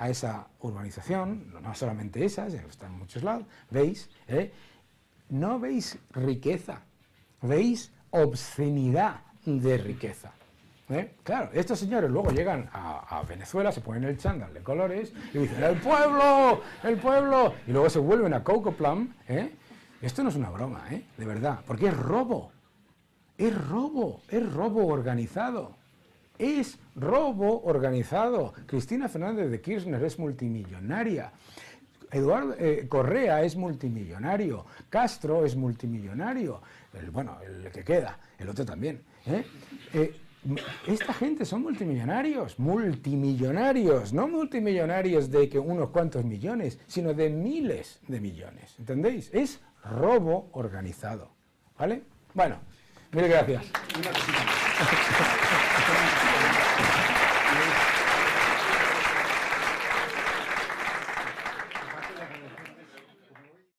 esa urbanización, no solamente esa, están en muchos lados, veis, no veis riqueza, veis obscenidad de riqueza. Claro, estos señores luego llegan a Venezuela, se ponen el chándal de colores y dicen ¡el pueblo! ¡el pueblo! Y luego se vuelven a Coco Plum. Esto no es una broma, de verdad, porque es robo. es robo organizado. Es robo organizado. Cristina Fernández de Kirchner es multimillonaria. Eduardo Correa es multimillonario. Castro es multimillonario. El que queda, el otro también. Esta gente son multimillonarios, no multimillonarios de que unos cuantos millones, sino de miles de millones. ¿Entendéis? Es robo organizado. ¿Vale? Bueno, mil gracias.